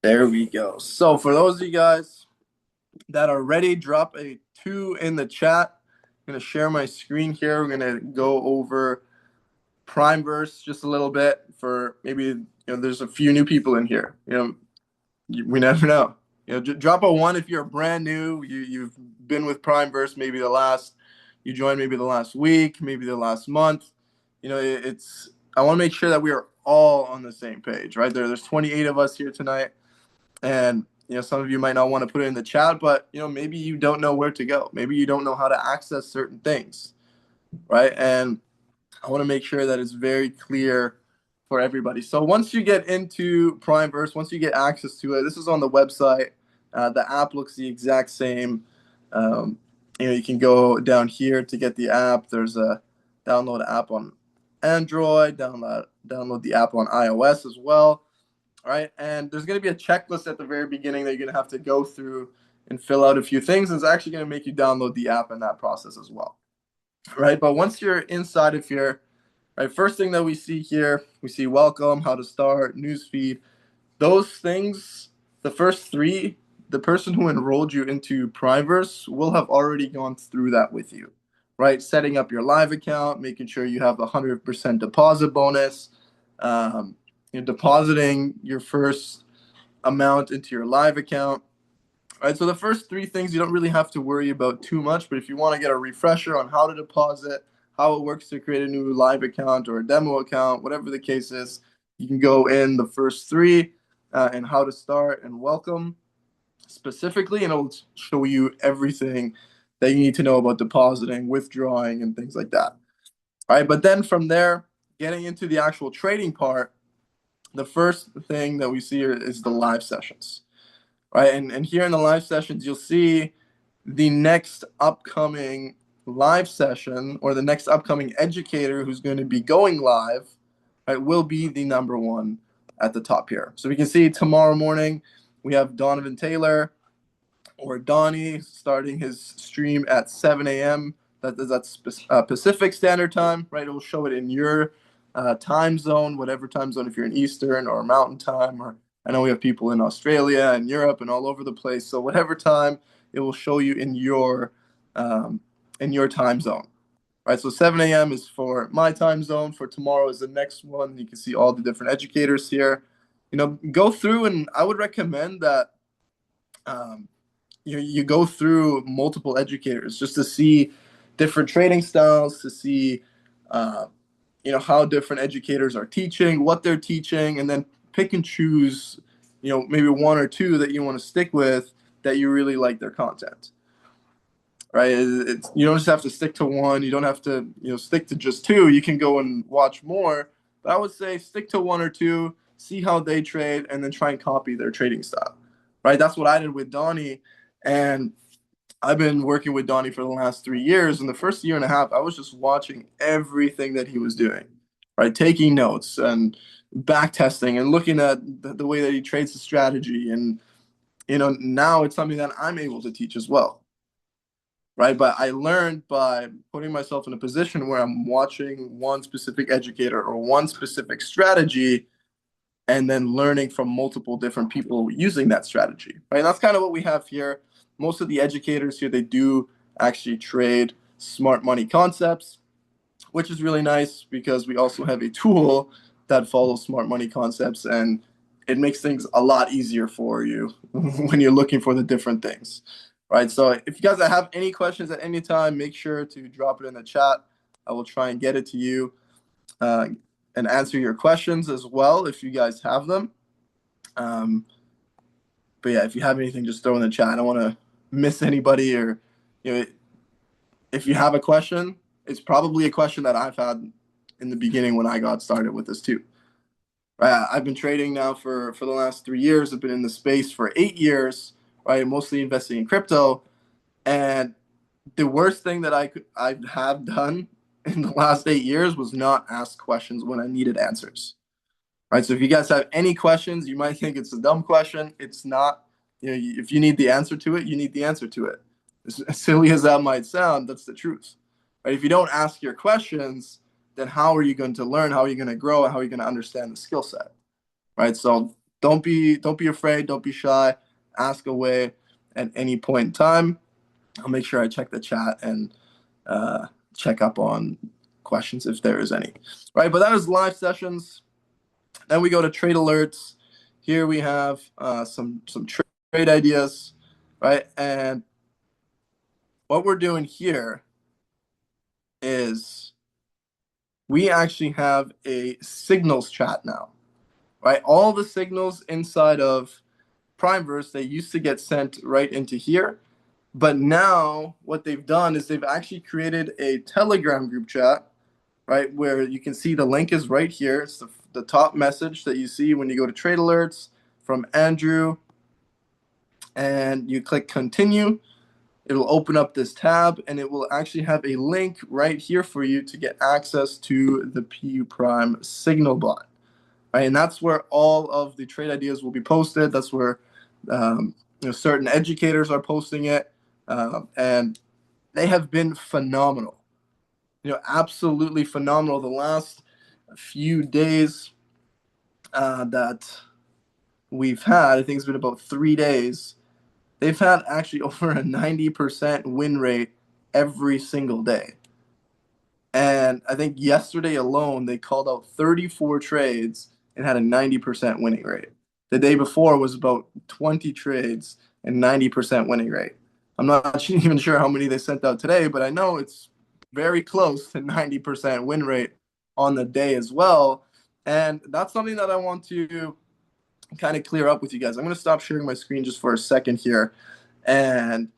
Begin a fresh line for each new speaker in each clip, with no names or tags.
There we go. So for those of you guys that are ready, drop a two in the chat. I'm gonna share my screen here. We're gonna go over primeverse just a little bit for maybe there's a few new people in here. We never know. Drop a one if you're brand new. You've been with primeverse maybe you joined maybe the last week, maybe the last month. It's I want to make sure that we are all on the same page, right? There's 28 of us here tonight. And some of you might not want to put it in the chat, but maybe you don't know where to go. Maybe you don't know how to access certain things, right? And I want to make sure that it's very clear for everybody. So once you get into primeverse, once you get access to it, this is on the website. The app looks the exact same. You can go down here to get the app. There's a download app on Android, download the app on iOS as well. All right. And there's going to be a checklist at the very beginning that you're going to have to go through and fill out a few things. It's actually going to make you download the app in that process as well. Right. But once you're inside of here, right, first thing that we see here, we see welcome, how to start, newsfeed. Those things, the first three, the person who enrolled you into primeverse will have already gone through that with you. Right. Setting up your live account, making sure you have the 100% deposit bonus. You're depositing your first amount into your live account. All right, so the first three things you don't really have to worry about too much, but if you want to get a refresher on how to deposit, how it works to create a new live account or a demo account, whatever the case is, you can go in the first three and how to start and welcome specifically, and it'll show you everything that you need to know about depositing, withdrawing, and things like that. All right, but then from there, getting into the actual trading part, the first thing that we see here is the live sessions, right? And here in the live sessions, you'll see the next upcoming live session or the next upcoming educator who's going to be going live, right, will be the number one at the top here. So we can see tomorrow morning, we have Donovan Taylor or Donnie starting his stream at 7 a.m. That's Pacific Standard Time, right? It will show it in your time zone, whatever time zone, if you're in Eastern or Mountain Time, or I know we have people in Australia and Europe and all over the place. So whatever time, it will show you in your time zone. Right, so 7 a.m. is for my time zone. For tomorrow is the next one. You can see all the different educators here. Go through, and I would recommend that you go through multiple educators just to see different trading styles, to see how different educators are teaching, what they're teaching, and then pick and choose maybe one or two that you want to stick with that you really like their content. Right? You don't just have to stick to one. You don't have to stick to just two. You can go and watch more. But I would say stick to one or two, see how they trade, and then try and copy their trading style. Right? That's what I did with Donnie. And I've been working with Donnie for the last 3 years. And the first year and a half, I was just watching everything that he was doing, right? Taking notes and back testing and looking at the way that he trades the strategy. And, now it's something that I'm able to teach as well. Right. But I learned by putting myself in a position where I'm watching one specific educator or one specific strategy and then learning from multiple different people using that strategy. Right. And that's kind of what we have here. Most of the educators here, they do actually trade smart money concepts, which is really nice because we also have a tool that follows smart money concepts, and it makes things a lot easier for you when you're looking for the different things. Right. So if you guys have any questions at any time, make sure to drop it in the chat. I will try and get it to you and answer your questions as well if you guys have them. But yeah, if you have anything, just throw in the chat. I don't want to miss anybody, or if you have a question, it's probably a question that I've had in the beginning when I got started with this too. I've been trading now for the last 3 years. I've been in the space for 8 years, right? Mostly investing in crypto. And the worst thing that I have done in the last 8 years was not ask questions when I needed answers. Right. So if you guys have any questions, you might think it's a dumb question. It's not. If you need the answer to it, you need the answer to it. As silly as that might sound, that's the truth. Right? If you don't ask your questions, then how are you going to learn? How are you going to grow? And how are you going to understand the skill set? Right. So don't be afraid, don't be shy. Ask away at any point in time. I'll make sure I check the chat and uh, check up on questions if there is any. Right, but that is live sessions. Then we go to trade alerts. Here we have some trade ideas, right? And what we're doing here is we actually have a signals chat now, right? All the signals inside of primeverse, they used to get sent right into here. But now what they've done is they've actually created a Telegram group chat, right? Where you can see the link is right here. It's the top message that you see when you go to trade alerts from Andrew, and you click continue. It'll open up this tab and it will actually have a link right here for you to get access to the PU Prime signal bot. Right? And that's where all of the trade ideas will be posted. That's where certain educators are posting it. And they have been phenomenal. Absolutely phenomenal. The last few days that we've had, I think it's been about 3 days, they've had actually over a 90% win rate every single day. And I think yesterday alone, they called out 34 trades and had a 90% winning rate. The day before was about 20 trades and 90% winning rate. I'm not even sure how many they sent out today, but I know it's very close to 90% win rate on the day as well. And that's something that I want to kind of clear up with you guys. I'm going to stop sharing my screen just for a second here. And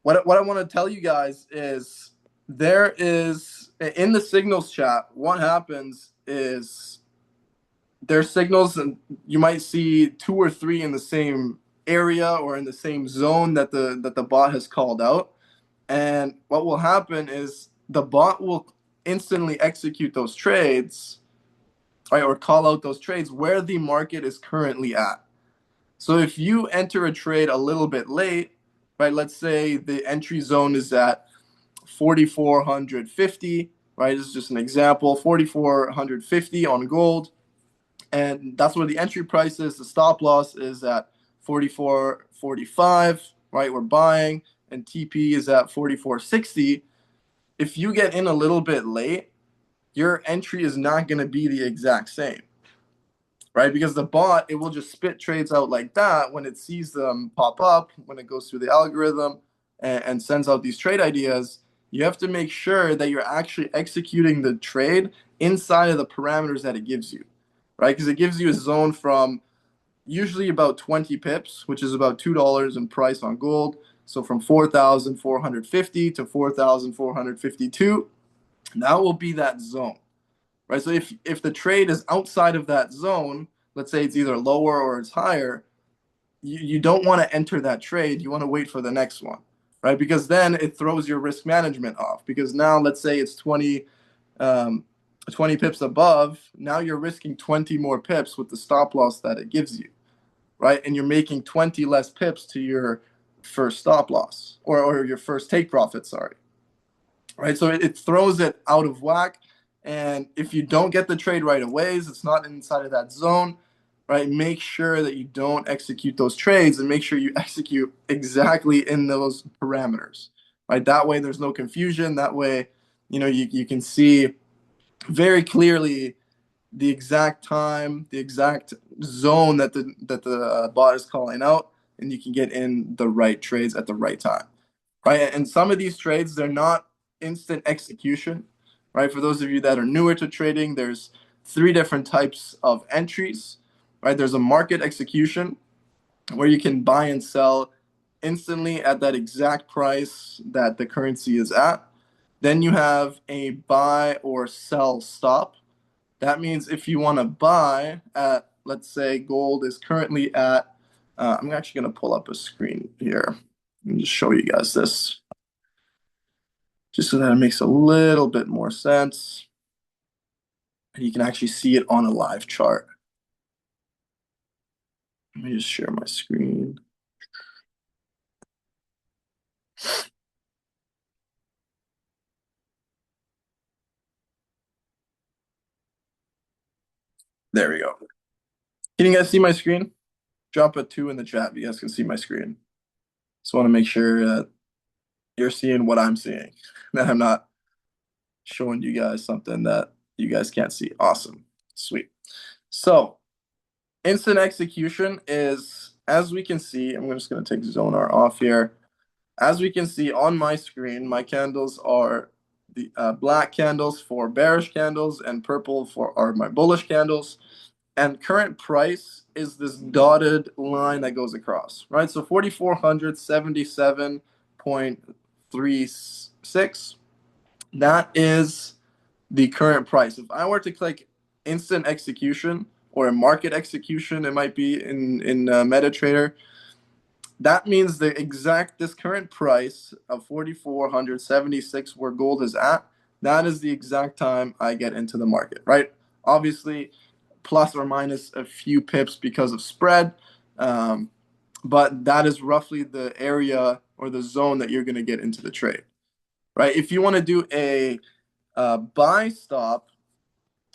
what I want to tell you guys is there is in the signals chat, what happens is there's signals and you might see two or three in the same area or in the same zone that the bot has called out. And what will happen is the bot will instantly execute those trades, right, or call out those trades where the market is currently at. So if you enter a trade a little bit late, right, let's say the entry zone is at 4,450, right? This is just an example, 4,450 on gold. And that's where the entry price is. The stop loss is at 44.45, right? We're buying, and TP is at 44.60. If you get in a little bit late, your entry is not going to be the exact same, right? Because the bot, it will just spit trades out like that when it sees them pop up, when it goes through the algorithm and sends out these trade ideas. You have to make sure that you're actually executing the trade inside of the parameters that it gives you, right? Because it gives you a zone from usually about 20 pips, which is about $2 in price on gold. So from 4,450 to 4,452, that will be that zone, right? So if the trade is outside of that zone, let's say it's either lower or it's higher, you don't want to enter that trade. You want to wait for the next one, right? Because then it throws your risk management off. Because now let's say it's 20 pips above. Now you're risking 20 more pips with the stop loss that it gives you, right? And you're making 20 less pips to your first stop loss or your first take profit, sorry, right? So it throws it out of whack. And if you don't get the trade right away, it's not inside of that zone, right? Make sure that you don't execute those trades and make sure you execute exactly in those parameters, right? That way there's no confusion. That way, you can see very clearly the exact time, the exact zone that the bot is calling out, and you can get in the right trades at the right time, right? And some of these trades, they're not instant execution, right? For those of you that are newer to trading, there's three different types of entries, right? There's a market execution where you can buy and sell instantly at that exact price that the currency is at. Then you have a buy or sell stop. That means if you want to buy at, let's say, gold is currently at, I'm actually going to pull up a screen here and just show you guys this, just so that it makes a little bit more sense. And you can actually see it on a live chart. Let me just share my screen. There we go. Can you guys see my screen? Drop a two in the chat if you guys can see my screen. Just want to make sure that you're seeing what I'm seeing, that I'm not showing you guys something that you guys can't see. Awesome. Sweet. So, instant execution is, as we can see, I'm just going to take Zonar off here. As we can see on my screen, my candles are the black candles for bearish candles and purple for are my bullish candles. And current price is this dotted line that goes across, right? So 4,477.36, that is the current price. If I were to click instant execution or a market execution, it might be in MetaTrader, that means the exact this current price of 4,476 where gold is at, that is the exact time I get into the market, right? Obviously, plus or minus a few pips because of spread, but that is roughly the area or the zone that you're going to get into the trade, right? If you want to do a buy stop,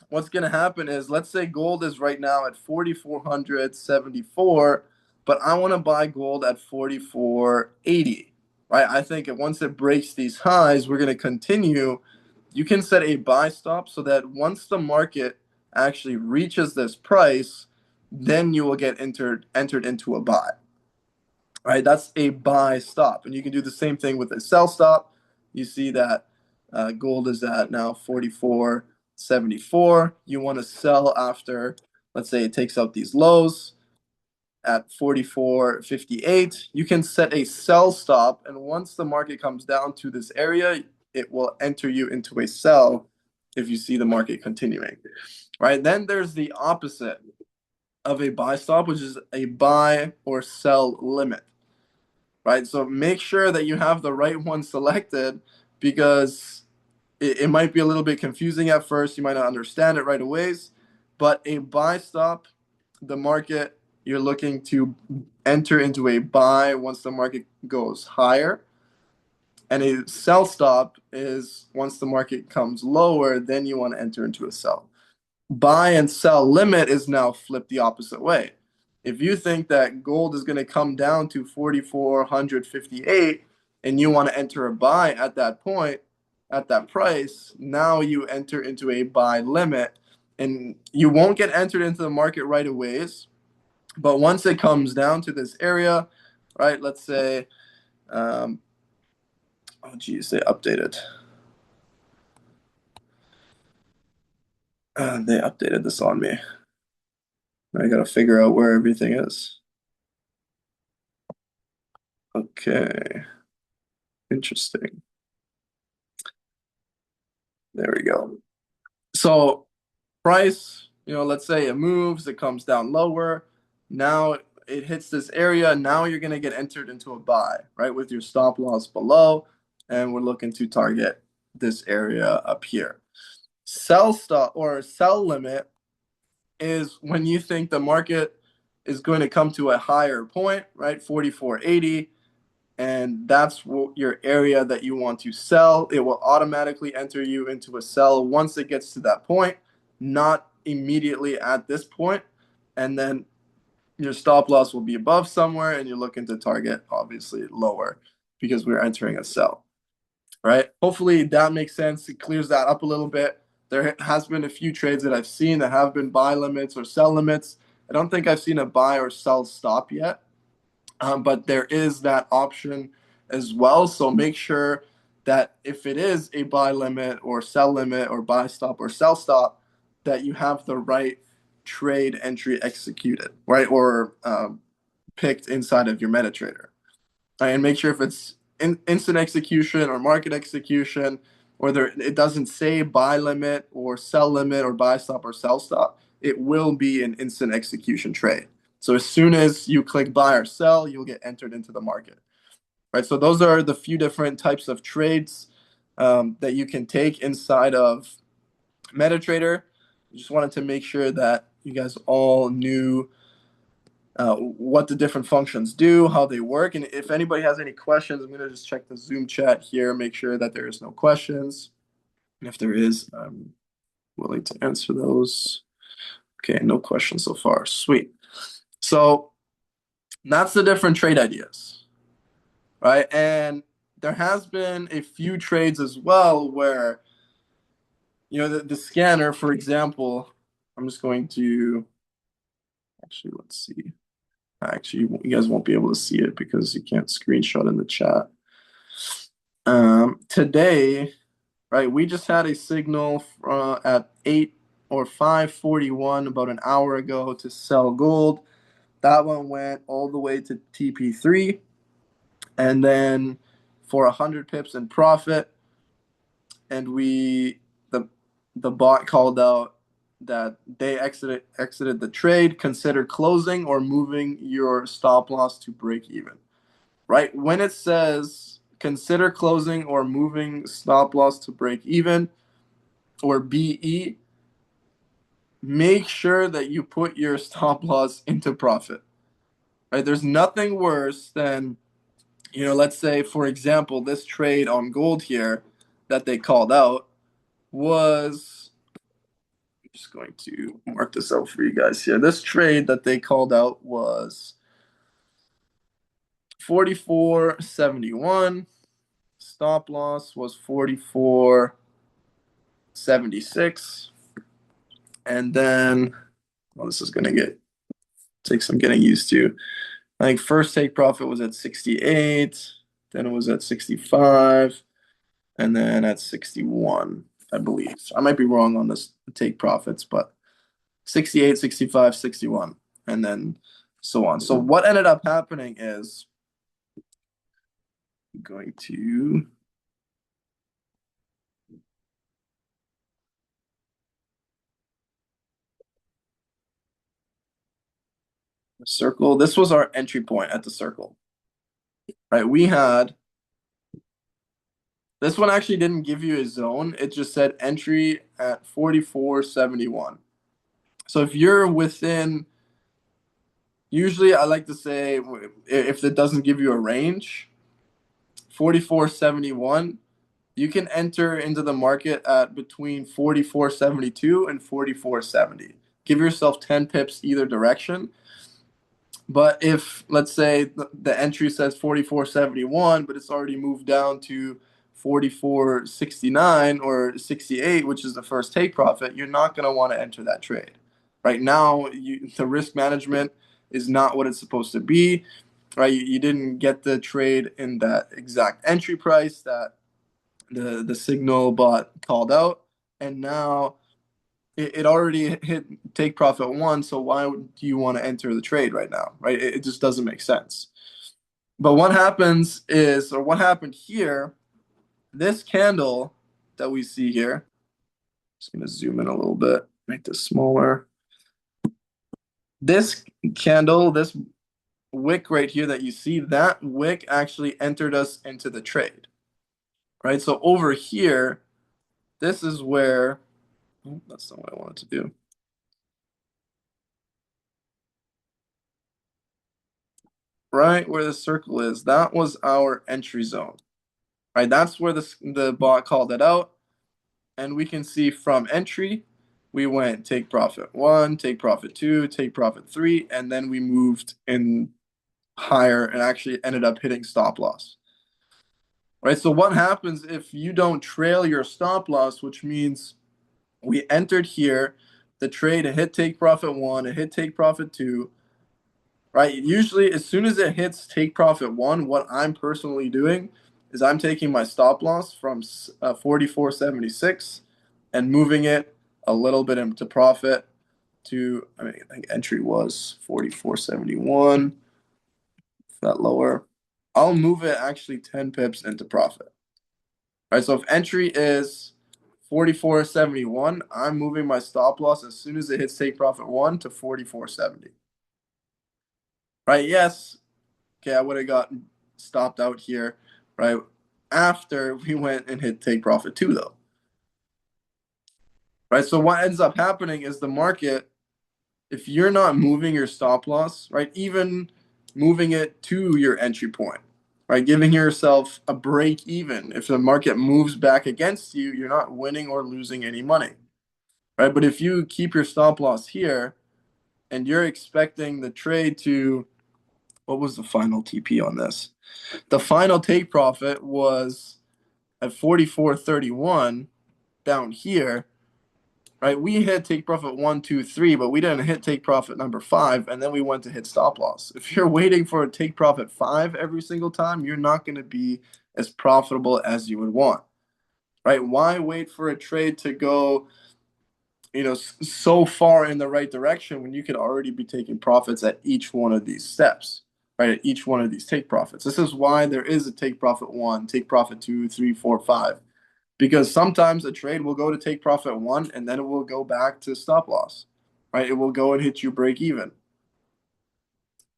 what's going to happen is, let's say gold is right now at 4,474, but I want to buy gold at 4,480, right? I think once it breaks these highs, we're going to continue. You can set a buy stop so that once the market actually reaches this price, then you will get entered into a buy, right? That's a buy stop. And you can do the same thing with a sell stop. You see that gold is at now 44.74. You want to sell after, let's say it takes out these lows at 44.58. You can set a sell stop. And once the market comes down to this area, it will enter you into a sell if you see the market continuing, right? Then there's the opposite of a buy stop, which is a buy or sell limit, right? So make sure that you have the right one selected, because it might be a little bit confusing at first. You might not understand it right away. But a buy stop, the market, you're looking to enter into a buy once the market goes higher. And a sell stop is once the market comes lower, then you want to enter into a sell. Buy and sell limit is now flipped the opposite way. If you think that gold is going to come down to 4,458 and you want to enter a buy at that point, at that price, now you enter into a buy limit, and you won't get entered into the market right away. But once it comes down to this area, right, let's say, oh geez, they updated. They updated this on me. I got to figure out where everything is. Okay. Interesting. There we go. So price, let's say it moves, it comes down lower. Now it hits this area. Now you're going to get entered into a buy, right? With your stop loss below. And we're looking to target this area up here. Sell stop or sell limit is when you think the market is going to come to a higher point, right? 44.80. And that's your area that you want to sell. It will automatically enter you into a sell once it gets to that point, not immediately at this point. And then your stop loss will be above somewhere, and you're looking to target obviously lower because we're entering a sell, right? Hopefully that makes sense. It clears that up a little bit. There has been a few trades that I've seen that have been buy limits or sell limits. I don't think I've seen a buy or sell stop yet. But there is that option as well. So make sure that if it is a buy limit or sell limit or buy stop or sell stop, that you have the right trade entry executed, right? Or picked inside of your MetaTrader. And make sure if it's instant execution or market execution, or it doesn't say buy limit or sell limit or buy stop or sell stop, it will be an instant execution trade. So as soon as you click buy or sell, you'll get entered into the market, right? So those are the few different types of trades that you can take inside of MetaTrader. I just wanted to make sure that you guys all knew what the different functions do, how they work. And if anybody has any questions, I'm going to just check the Zoom chat here, make sure that there is no questions. And if there is, I'm willing to answer those. Okay, no questions so far. Sweet. So that's the different trade ideas, right? And there has been a few trades as well where, the scanner, for example, I'm just going to actually, let's see. Actually, you guys won't be able to see it because you can't screenshot in the chat. Today, right, we just had a signal at 8 or 5:41 about an hour ago to sell gold. That one went all the way to TP3, and then for 100 pips in profit, and the the bot called out that they exited the trade. Consider closing or moving your stop loss to break even. Right when it says consider closing or moving stop loss to break even or BE, make sure that you put your stop loss into profit. Right? There's nothing worse than, let's say, for example, this trade on gold here that they called out was, I'm just going to mark this out for you guys here. This trade that they called out was 44.71. Stop loss was 44.76. And then, well, this is going to take some getting used to. I think first take profit was at 68, then it was at 65, and then at 61, I believe. I might be wrong on this take profits, but 68, 65, 61, and then so on. So what ended up happening is I'm going to circle. This was our entry point at the circle, right? We had this one actually didn't give you a zone. It just said entry at 44.71. So if you're within, usually I like to say if it doesn't give you a range, 44.71, you can enter into the market at between 44.72 and 44.70. Give yourself 10 pips either direction. But if, let's say, the entry says 44.71, but it's already moved down to 44.69 or 68, which is the first take profit, you're not going to want to enter that trade. Right now, the risk management is not what it's supposed to be. Right, you didn't get the trade in that exact entry price that the signal bot called out, and now it already hit take profit one, so why do you want to enter the trade right now, right? It just doesn't make sense. But what happens is, or what happened here, this candle that we see here, just going to zoom in a little bit, make this smaller. This candle, this wick right here that you see, that wick actually entered us into the trade, right? So over here, this is where, oh, that's not what I wanted to do. Right where the circle is, that was our entry zone. Right, that's where the bot called it out, and we can see from entry, we went take profit one, take profit two, take profit three, and then we moved in higher and actually ended up hitting stop loss. Right, so what happens if you don't trail your stop loss, which means we entered here, the trade, it hit take profit one, it hit take profit two, right? Usually, as soon as it hits take profit one, what I'm personally doing is I'm taking my stop loss from 44.76 and moving it a little bit into profit to, I mean, I think entry was 44.71, that lower. I'll move it actually 10 pips into profit. Right, so if entry is 44.71, I'm moving my stop loss as soon as it hits take profit one to 44.70. Right, yes, okay, I would have gotten stopped out here, right? After we went and hit take profit two, though. Right. So what ends up happening is the market, if you're not moving your stop loss, right, even moving it to your entry point, right, giving yourself a break even. If the market moves back against you, you're not winning or losing any money. right? But if you keep your stop loss here and you're expecting the trade to, what was the final TP on this? The final take profit was at 44.31 down here, right? We hit take profit 1, 2, 3, but we didn't hit take profit number 5, and then we went to hit stop loss. If you're waiting for a take profit 5 every single time, you're not going to be as profitable as you would want, right? Why wait for a trade to go, so far in the right direction when you could already be taking profits at each one of these steps, right? At each one of these take profits. This is why there is a take profit 1, take profit 2, 3, 4, 5. Because sometimes a trade will go to take profit 1 and then it will go back to stop loss, right? It will go and hit you break even.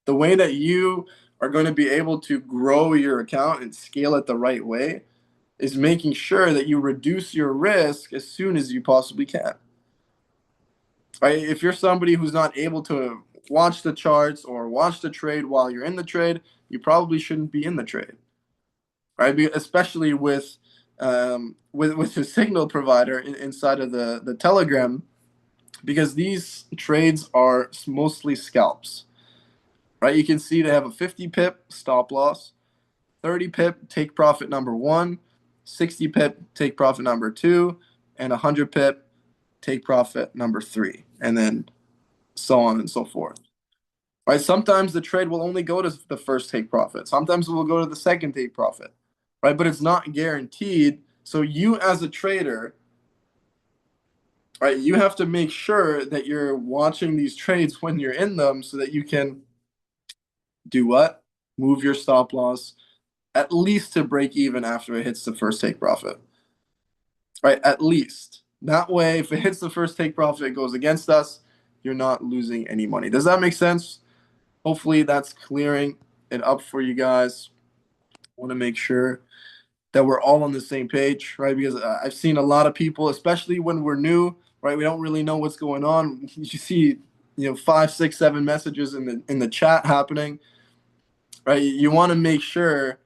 The way that you are going to be able to grow your account and scale it the right way is making sure that you reduce your risk as soon as you possibly can. Right? If you're somebody who's not able to watch the charts or watch the trade while you're in the trade, you probably shouldn't be in the trade, right? Especially with the signal provider inside of the Telegram, because these trades are mostly scalps, right? You can see they have a 50 pip stop loss, 30 pip take profit number 1, 60 pip take profit number 2, and 100 pip take profit number 3, and then so on and so forth. Right? Sometimes the trade will only go to the first take profit. Sometimes it will go to the second take profit. Right? But it's not guaranteed. So you as a trader, right, you have to make sure that you're watching these trades when you're in them so that you can do what? Move your stop loss at least to break even after it hits the first take profit. Right? At least. That way, if it hits the first take profit, it goes against us, you're not losing any money. Does that make sense? Hopefully that's clearing it up for you guys. I want to make sure that we're all on the same page, right? Because I've seen a lot of people, especially when we're new, right? We don't really know what's going on. You see, 5, 6, 7 messages in the chat happening, right? You want to make sure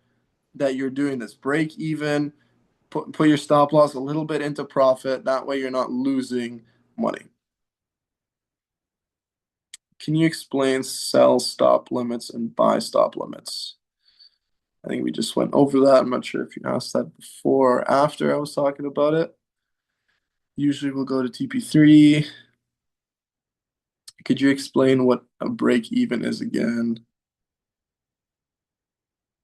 that you're doing this break even, put your stop loss a little bit into profit. That way you're not losing money. Can you explain sell stop limits and buy stop limits? I think we just went over that. I'm not sure if you asked that before or after I was talking about it. Usually we'll go to TP3. Could you explain what a break even is again?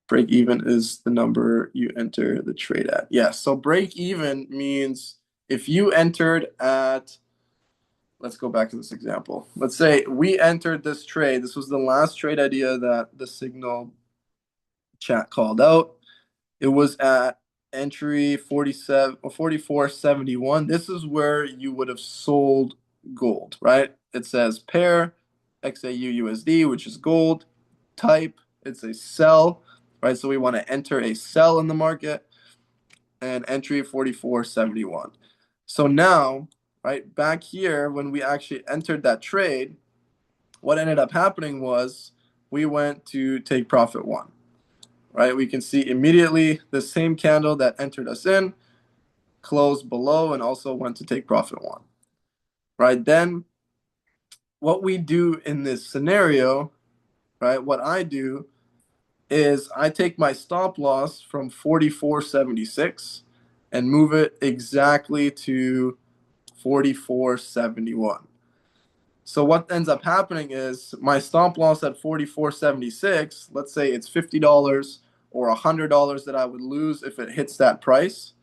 Break even is the number you enter the trade at. Yes, so break even means if you entered at, let's go back to this example. Let's say we entered this trade. This was the last trade idea that the Signal chat called out. It was at entry 47 or 44.71. This is where you would have sold gold, right? It says pair XAU USD, which is gold. Type, it's a sell, right? So we want to enter a sell in the market and entry 44.71. So now, right, back here when we actually entered that trade, what ended up happening was we went to take profit 1. Right, we can see immediately the same candle that entered us in closed below and also went to take profit 1. Right, then what we do in this scenario, right, what I do is I take my stop loss from 44.76 and move it exactly to 44.71. So what ends up happening is my stop loss at 44.76, let's say it's $50 or $100 that I would lose if it hits that price.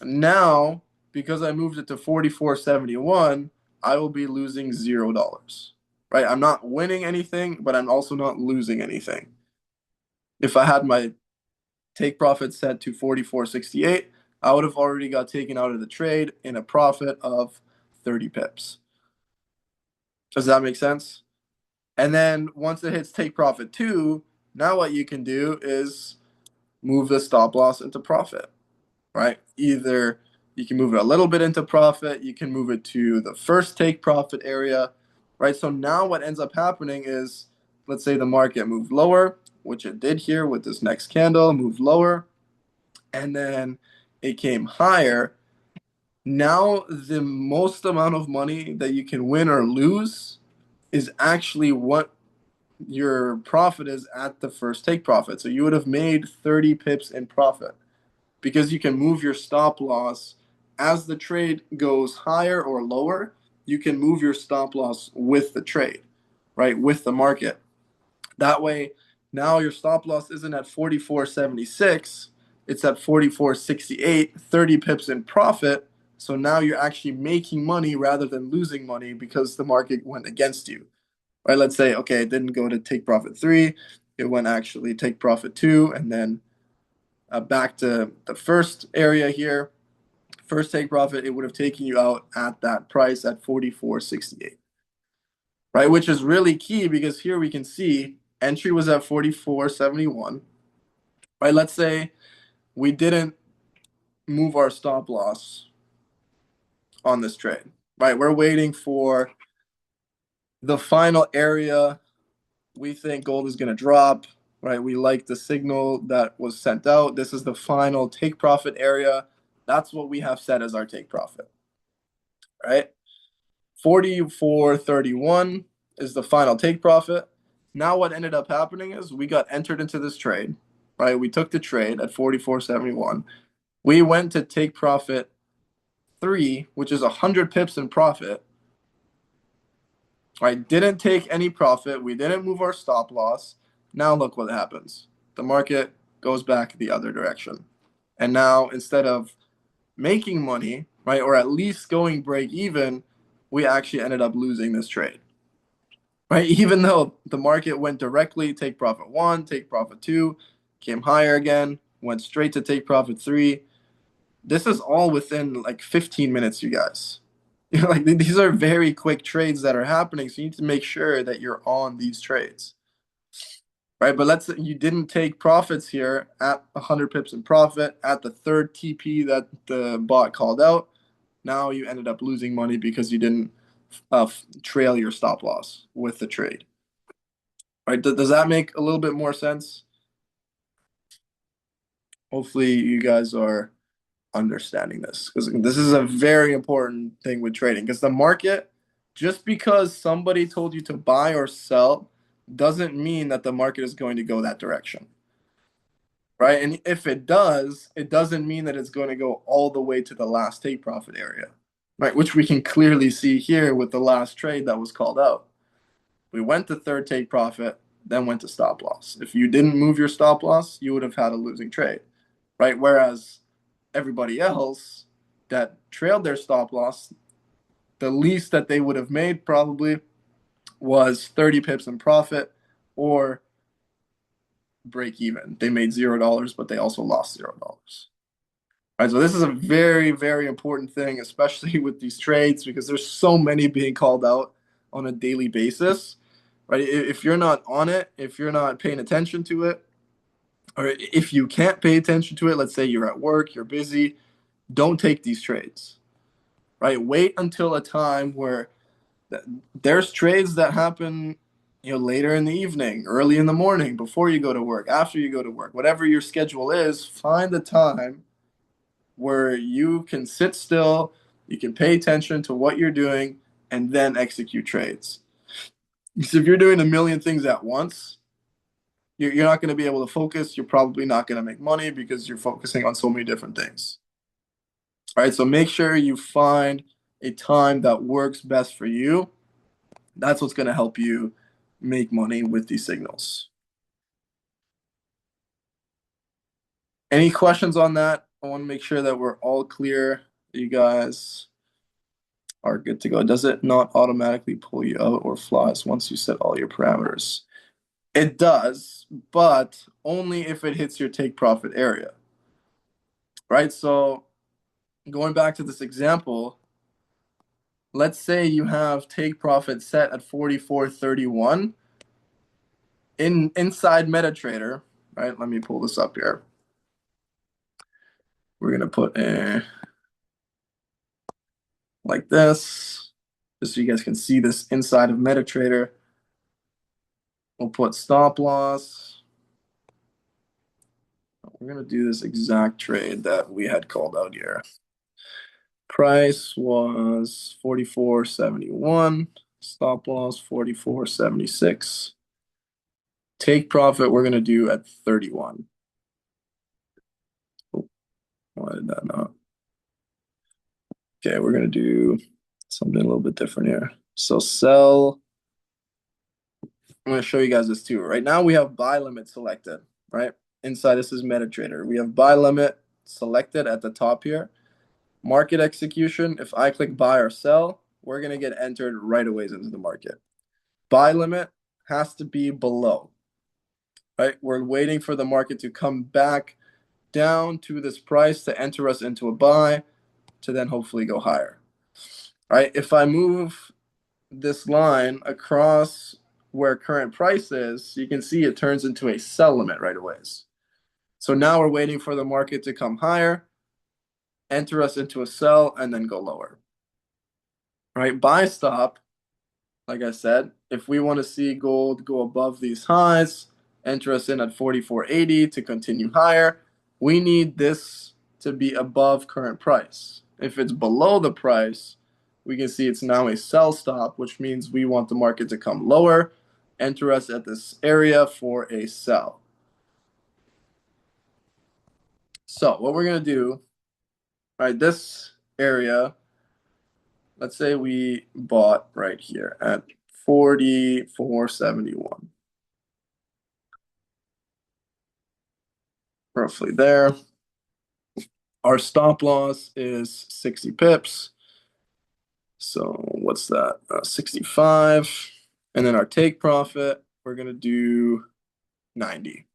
Now, because I moved it to 44.71, I will be losing $0. Right? I'm not winning anything, but I'm also not losing anything. If I had my take profit set to 44.68, I would have already got taken out of the trade in a profit of 30 pips. Does that make sense? And then once it hits take profit 2, now what you can do is move the stop loss into profit, right? Either you can move it a little bit into profit, you can move it to the first take profit area, right? So now what ends up happening is, let's say the market moved lower, which it did here with this next candle, moved lower, and then it came higher. Now the most amount of money that you can win or lose is actually what your profit is at the first take profit. So you would have made 30 pips in profit because you can move your stop loss as the trade goes higher or lower. You can move your stop loss with the trade, right? With the market. That way, now your stop loss isn't at 44.76, it's at 44.68, 30 pips in profit. So now you're actually making money rather than losing money because the market went against you. Right? Let's say, okay, it didn't go to take profit three, it went actually take profit two, and then back to the first area here. First take profit, it would have taken you out at that price at 44.68, right? Which is really key because here we can see entry was at 44.71, right? Let's say we didn't move our stop loss on this trade, right? We're waiting for the final area. We think gold is going to drop, right? We like the signal that was sent out. This is the final take profit area. That's what we have set as our take profit, right? 44.31 is the final take profit. Now what ended up happening is we got entered into this trade, right? We took the trade at 44.71. We went to take profit three, which is 100 pips in profit. Right? Didn't take any profit. We didn't move our stop loss. Now look what happens. The market goes back the other direction. And now instead of making money, right, or at least going break even, we actually ended up losing this trade. Right? Even though the market went directly take profit one, take profit two, came higher again, went straight to take profit three. This is all within like 15 minutes, you guys. You know, like these are very quick trades that are happening, so you need to make sure that you're on these trades, right? But let's say you didn't take profits here at 100 pips in profit at the third TP that the bot called out. Now you ended up losing money because you didn't trail your stop loss with the trade, right? Does that make a little bit more sense? Hopefully, you guys are understanding this because this is a very important thing with trading because the market, just because somebody told you to buy or sell, doesn't mean that the market is going to go that direction, right? And if it does, it doesn't mean that it's going to go all the way to the last take profit area, right? Which we can clearly see here with the last trade that was called out. We went to third take profit, then went to stop loss. If you didn't move your stop loss, you would have had a losing trade, right? Whereas everybody else that trailed their stop loss, the least that they would have made probably was 30 pips in profit or break even. They made $0, but they also lost $0. Right, so this is a very, very important thing, especially with these trades, because there's so many being called out on a daily basis. Right? If you're not on it, if you're not paying attention to it, or if you can't pay attention to it, let's say you're at work, you're busy, don't take these trades. Right? Wait until a time where there's trades that happen, later in the evening, early in the morning, before you go to work, after you go to work, whatever your schedule is, find the time where you can sit still, you can pay attention to what you're doing, and then execute trades. Because if you're doing a million things at once, you're not going to be able to focus. You're probably not going to make money because you're focusing on so many different things. All right, so make sure you find a time that works best for you. That's what's going to help you make money with these signals. Any questions on that? I want to make sure that we're all clear. You guys are good to go. Does it not automatically pull you out or flies once you set all your parameters? It does, but only if it hits your take profit area, right? So going back to this example, let's say you have take profit set at 44.31 inside MetaTrader, right? Let me pull this up here. We're gonna put a like this, just so you guys can see this inside of MetaTrader. We'll put stop loss. We're gonna do this exact trade that we had called out here. Price was 44.71. Stop loss 44.76. Take profit we're gonna do at 31. Oh, why did that not? Okay, we're gonna do something a little bit different here. So sell. I'm gonna show you guys this too. Right now we have buy limit selected, right? Inside this is MetaTrader. We have buy limit selected at the top here. Market execution, if I click buy or sell, we're gonna get entered right away into the market. Buy limit has to be below, right? We're waiting for the market to come back down to this price to enter us into a buy to then hopefully go higher, right? If I move this line across where current price is, you can see it turns into a sell limit right away. So now we're waiting for the market to come higher, enter us into a sell, and then go lower, right? Buy stop, like I said, if we want to see gold go above these highs, enter us in at 44.80 to continue higher. We need this to be above current price. If it's below the price, we can see it's now a sell stop, which means we want the market to come lower, enter us at this area for a sell. So what we're going to do, right, this area, let's say we bought right here at 44.71. Roughly there. Our stop loss is 60 pips. So what's that? 65. And then our take profit, we're going to do 90.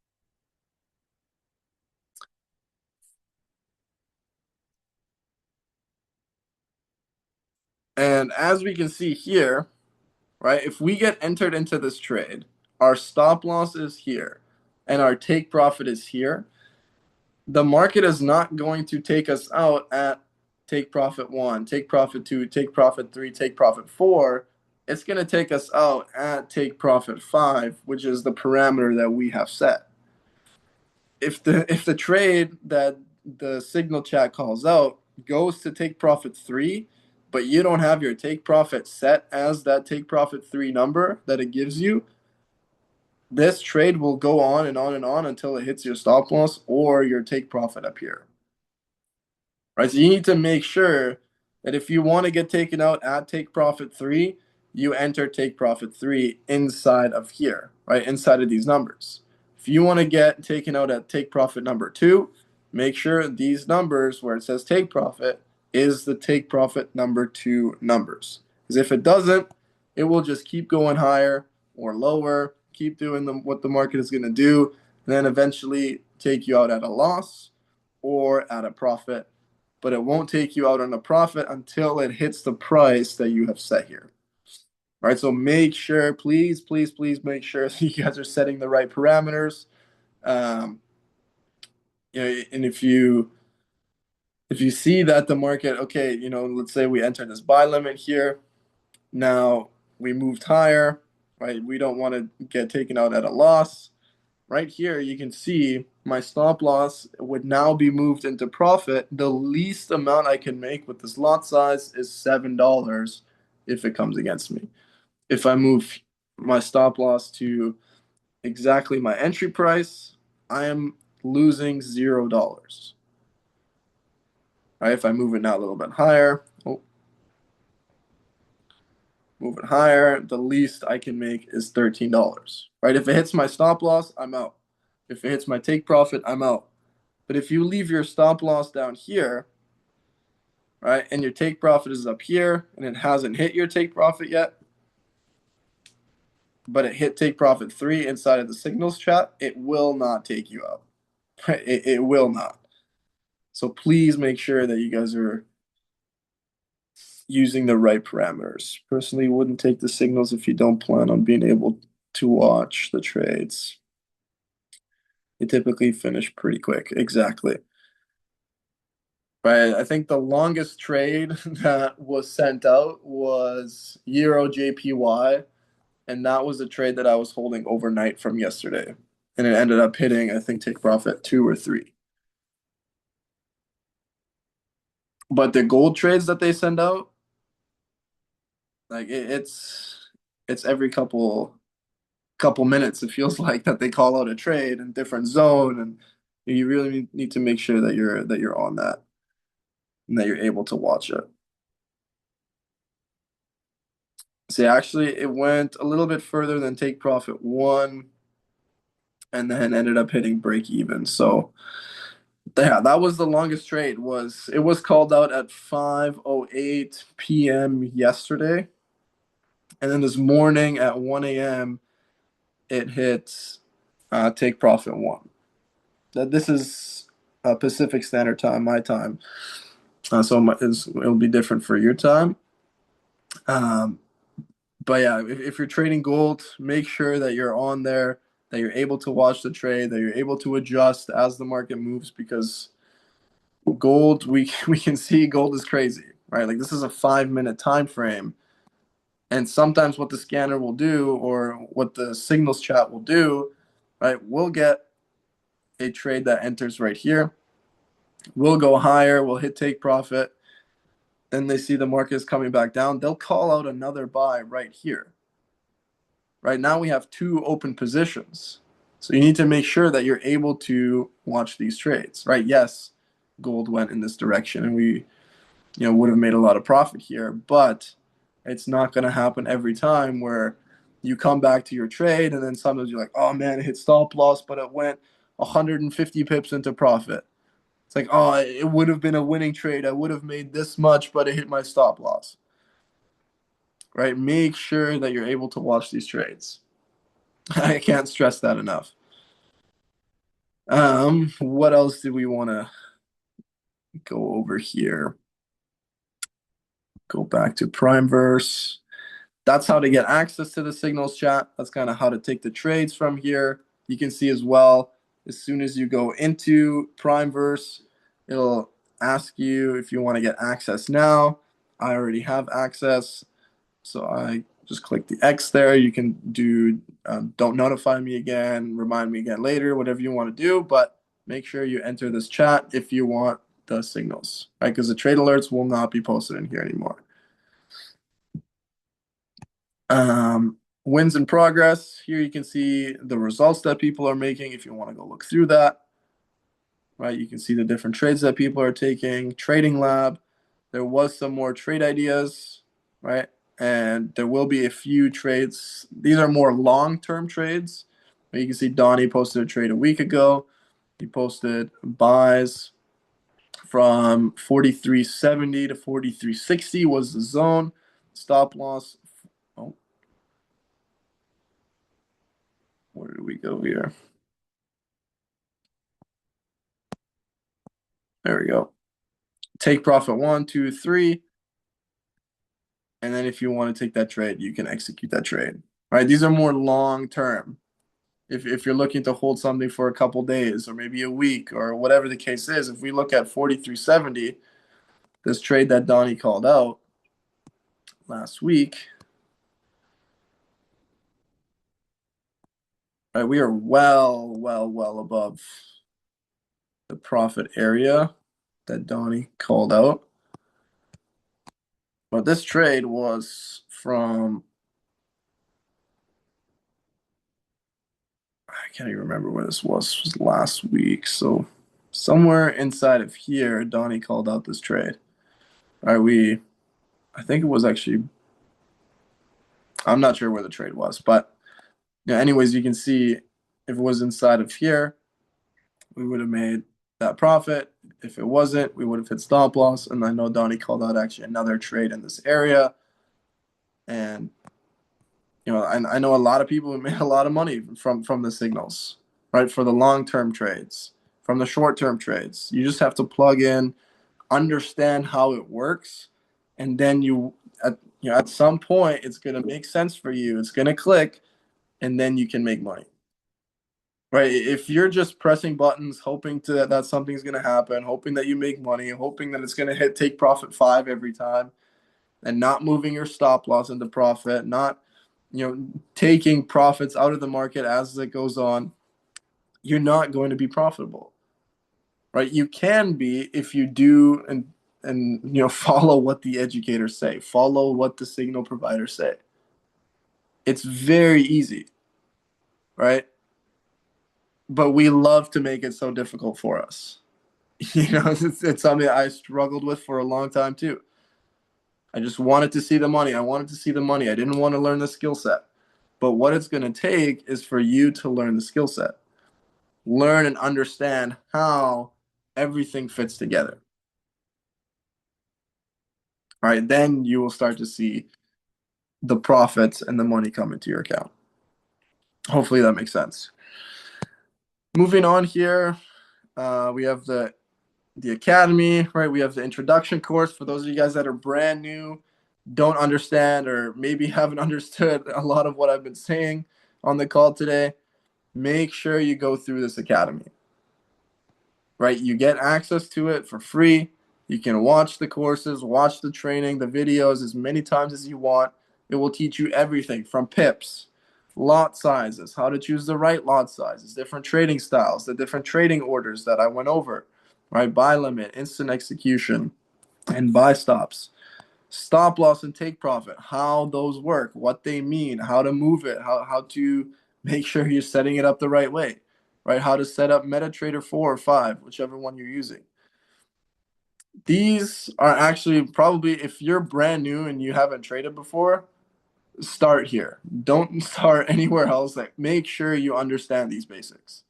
And as we can see here, right, if we get entered into this trade, our stop loss is here and our take profit is here. The market is not going to take us out at take profit 1, take profit 2, take profit 3, take profit 4. It's going to take us out at take profit 5, which is the parameter that we have set. If the trade that the signal chat calls out goes to take profit 3, but you don't have your take profit set as that take profit 3 number that it gives you, this trade will go on and on and on until it hits your stop loss or your take profit up here. Right? So you need to make sure that if you want to get taken out at take profit 3, you enter take profit 3 inside of here, right? Inside of these numbers. If you want to get taken out at take profit number 2, make sure these numbers where it says take profit is the take profit number 2 numbers. Because if it doesn't, it will just keep going higher or lower, keep doing what the market is going to do, and then eventually take you out at a loss or at a profit, but it won't take you out on a profit until it hits the price that you have set here. All right, so make sure, please, please, please make sure that you guys are setting the right parameters. Um, and if you see that the market, okay, let's say we enter this buy limit here. Now we moved higher, right? We don't want to get taken out at a loss. Right here, you can see my stop loss would now be moved into profit. The least amount I can make with this lot size is $7 if it comes against me. If I move my stop loss to exactly my entry price, I am losing $0. Right, if I move it now a little bit higher, move it higher, the least I can make is $13. Right, if it hits my stop loss, I'm out. If it hits my take profit, I'm out. But if you leave your stop loss down here, right, and your take profit is up here and it hasn't hit your take profit yet, but it hit take profit 3 inside of the signals chat, it will not take you out. It will not. So please make sure that you guys are using the right parameters. Personally, wouldn't take the signals if you don't plan on being able to watch the trades. They typically finish pretty quick. Exactly. Right. I think the longest trade that was sent out was Euro JPY, and that was a trade that I was holding overnight from yesterday. And it ended up hitting, I think, take profit 2 or 3. But the gold trades that they send out, like it's every couple minutes. It feels like that they call out a trade in different zone, and you really need to make sure that you're on that and that you're able to watch it. See, actually, it went a little bit further than take profit one, and then ended up hitting break even. So yeah, that was the longest trade. It was called out at 5:08 p.m. yesterday, and then this morning at 1 a.m. it hit take profit one. That this is Pacific Standard Time, my time. It'll be different for your time. Um, but yeah, if you're trading gold, make sure that you're on there, that you're able to watch the trade, that you're able to adjust as the market moves, because gold, we can see gold is crazy, right? Like this is a 5 minute time frame, and sometimes what the scanner will do or what the signals chat will do, right? We'll get a trade that enters right here. We'll go higher. We'll hit take profit. Then they see the market is coming back down. They'll call out another buy right here. Right now we have two open positions. So you need to make sure that you're able to watch these trades, right? Yes, gold went in this direction and we, would have made a lot of profit here, but it's not going to happen every time where you come back to your trade and then sometimes you're like, oh man, it hit stop loss, but it went 150 pips into profit. It's like, oh, it would have been a winning trade. I would have made this much, but it hit my stop loss. Right? Make sure that you're able to watch these trades. I can't stress that enough. What else did we want to go over here? Go back to primeverse. That's how to get access to the signals chat. That's kind of how to take the trades from here. You can see as well, as soon as you go into primeverse, it'll ask you if you want to get access now. I already have access. So I just click the X there. You can do don't notify me again, remind me again later, whatever you want to do. But make sure you enter this chat if you want the signals, right? Because the trade alerts will not be posted in here anymore. Wins in progress. Here you can see the results that people are making if you want to go look through that, right? You can see the different trades that people are taking. Trading Lab. There was some more trade ideas, right? And there will be a few trades. These are more long-term trades. You can see Donnie posted a trade a week ago. He posted buys from 43.70 to 43.60 was the zone. Stop loss. Oh, where did we go here? There we go. Take profit 1, 2, 3. And then if you want to take that trade, you can execute that trade. All right, these are more long term. If you're looking to hold something for a couple days or maybe a week or whatever the case is, if we look at 43.70, this trade that Donnie called out last week, right, we are well above the profit area that Donnie called out. But this trade was from, I can't even remember where this was. It was last week. So somewhere inside of here, Donnie called out this trade. All right, I think it was actually, I'm not sure where the trade was, but anyways, you can see if it was inside of here, we would have made that profit. If it wasn't, we would have hit stop loss. And I know Donnie called out actually another trade in this area. And I know a lot of people who made a lot of money from the signals, right? For the long-term trades, from the short-term trades. You just have to plug in, understand how it works, and then at some point it's going to make sense for you. It's going to click, and then you can make money. Right? If you're just pressing buttons, hoping that something's going to happen, hoping that you make money, hoping that it's going to hit take profit 5 every time, and not moving your stop loss into profit, not taking profits out of the market as it goes on, you're not going to be profitable. Right? You can be if you do and follow what the educators say, follow what the signal providers say. It's very easy, right? But we love to make it so difficult for us. It's something I struggled with for a long time too. I just wanted to see the money. I wanted to see the money. I didn't want to learn the skill set. But what it's going to take is for you to learn the skill set, learn and understand how everything fits together. All right, then you will start to see the profits and the money come into your account. Hopefully that makes sense. Moving on here, we have the academy, right? We have the introduction course for those of you guys that are brand new, don't understand, or maybe haven't understood a lot of what I've been saying on the call today. Make sure you go through this academy, right? You get access to it for free. You can watch the courses, watch the training, the videos as many times as you want. It will teach you everything from pips, lot sizes, how to choose the right lot sizes, different trading styles, the different trading orders that I went over, right? Buy limit, instant execution, and buy stops, stop loss and take profit, how those work, what they mean, how to move it, how to make sure you're setting it up the right way, right? How to set up MetaTrader 4 or 5, whichever one you're using. These are actually probably, if you're brand new and you haven't traded before, start here. Don't start anywhere else. Like, make sure you understand these basics.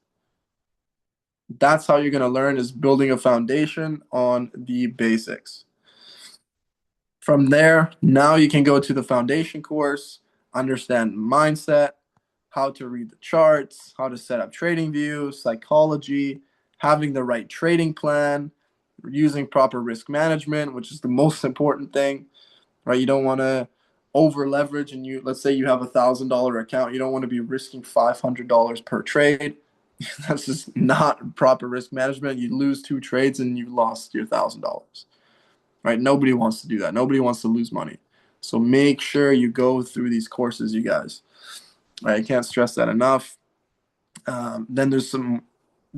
That's how you're going to learn, is building a foundation on the basics. From there, now you can go to the foundation course, understand mindset, how to read the charts, how to set up trading views, psychology, having the right trading plan, using proper risk management, which is the most important thing, right? You don't want to over leverage, and let's say you have $1,000 account, you don't want to be risking $500 per trade. That's just not proper risk management. You lose 2 trades and you lost your $1,000. Right? Nobody wants to do that. Nobody wants to lose money. So make sure you go through these courses, you guys. Right? I can't stress that enough. Then there's some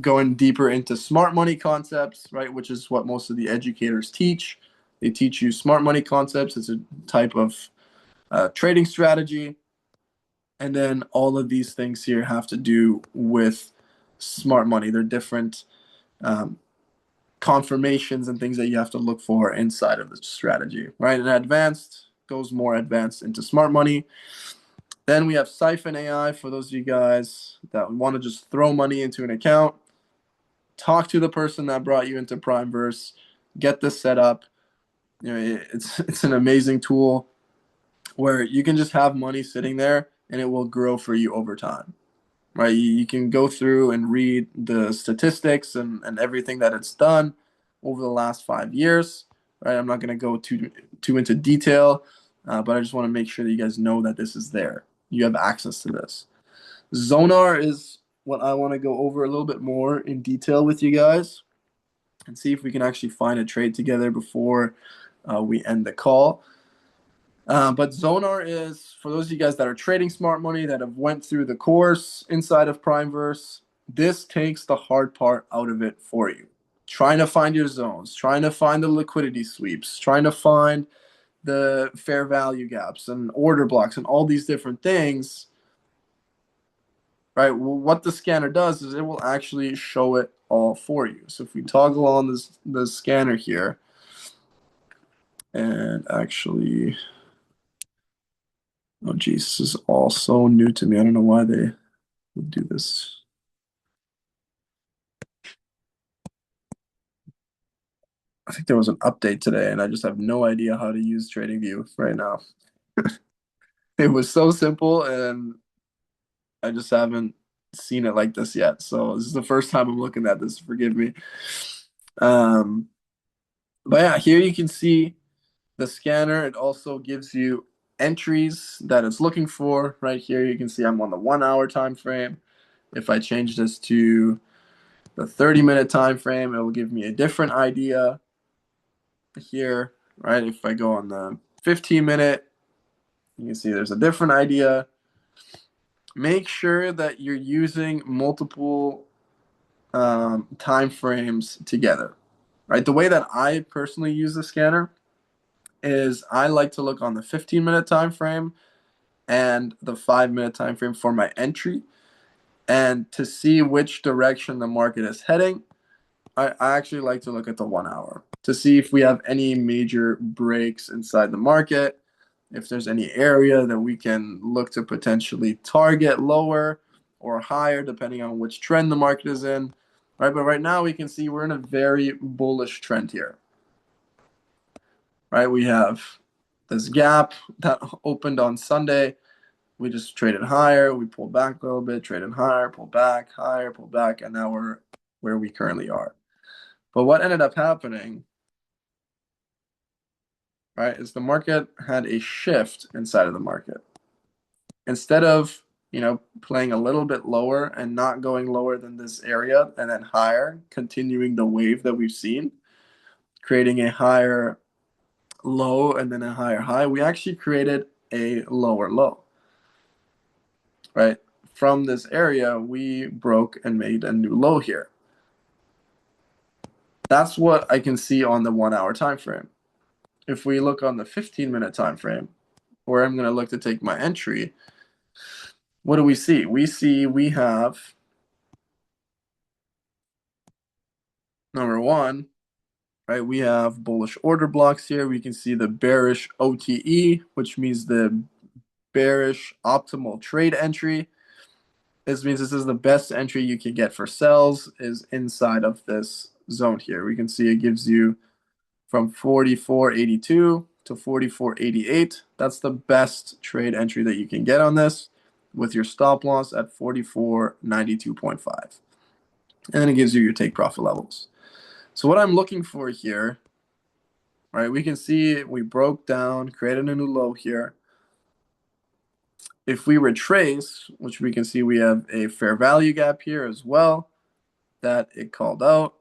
going deeper into smart money concepts, right? Which is what most of the educators teach. They teach you smart money concepts. It's a type of trading strategy. And then all of these things here have to do with smart money. They're different confirmations and things that you have to look for inside of the strategy, right? And advanced goes more advanced into smart money. Then we have Siphon AI for those of you guys that want to just throw money into an account. Talk to the person that brought you into primeverse. Get this set up. It's an amazing tool where you can just have money sitting there and it will grow for you over time. Right? You can go through and read the statistics and everything that it's done over the last 5 years. Right? I'm not going to go too into detail, but I just want to make sure that you guys know that this is there. You have access to this. Zonar is what I want to go over a little bit more in detail with you guys and see if we can actually find a trade together before we end the call. But Zonar is, for those of you guys that are trading smart money, that have went through the course inside of primeverse, this takes the hard part out of it for you. Trying to find your zones, trying to find the liquidity sweeps, trying to find the fair value gaps and order blocks and all these different things, right? Well, what the scanner does is it will actually show it all for you. So if we toggle on the scanner here, and actually, oh geez, this is all so new to me. I don't know why they would do this. I think there was an update today, and I just have no idea how to use TradingView right now. It was so simple, and I just haven't seen it like this yet. So this is the first time I'm looking at this. Forgive me. Um, but yeah, here you can see the scanner. It also gives you entries that it's looking for. Right here, you can see I'm on the 1 hour time frame. If I change this to the 30-minute time frame, it will give me a different idea here, right? If I go on the 15-minute, you can see there's a different idea. Make sure that you're using multiple time frames together. right? The way that I personally use the scanner is I like to look on the 15-minute time frame and the 5-minute time frame for my entry, and to see which direction the market is heading. I actually like to look at the 1 hour to see if we have any major breaks inside the market, if there's any area that we can look to potentially target lower or higher, depending on which trend the market is in. Right, but right now we can see we're in a very bullish trend here. Right, we have this gap that opened on Sunday. We just traded higher, we pulled back a little bit, traded higher, pulled back, higher, pulled back, and now we're where we currently are. But what ended up happening, right, is the market had a shift inside of the market. Instead of, playing a little bit lower and not going lower than this area and then higher, continuing the wave that we've seen, creating a higher low and then a higher high, we actually created a lower low, right? From this area, we broke and made a new low here. That's what I can see on the 1 hour time frame. If we look on the 15-minute time frame, where I'm going to look to take my entry, what do we see? We have, number one, right? We have bullish order blocks here. We can see the bearish OTE, which means the bearish optimal trade entry. This means this is the best entry you can get for sells is inside of this zone here. We can see it gives you from 44.82 to 44.88. That's the best trade entry that you can get on this, with your stop loss at 44.92.5. And then it gives you your take profit levels. So what I'm looking for here, right, we can see we broke down, created a new low here. If we retrace, which we can see we have a fair value gap here as well that it called out,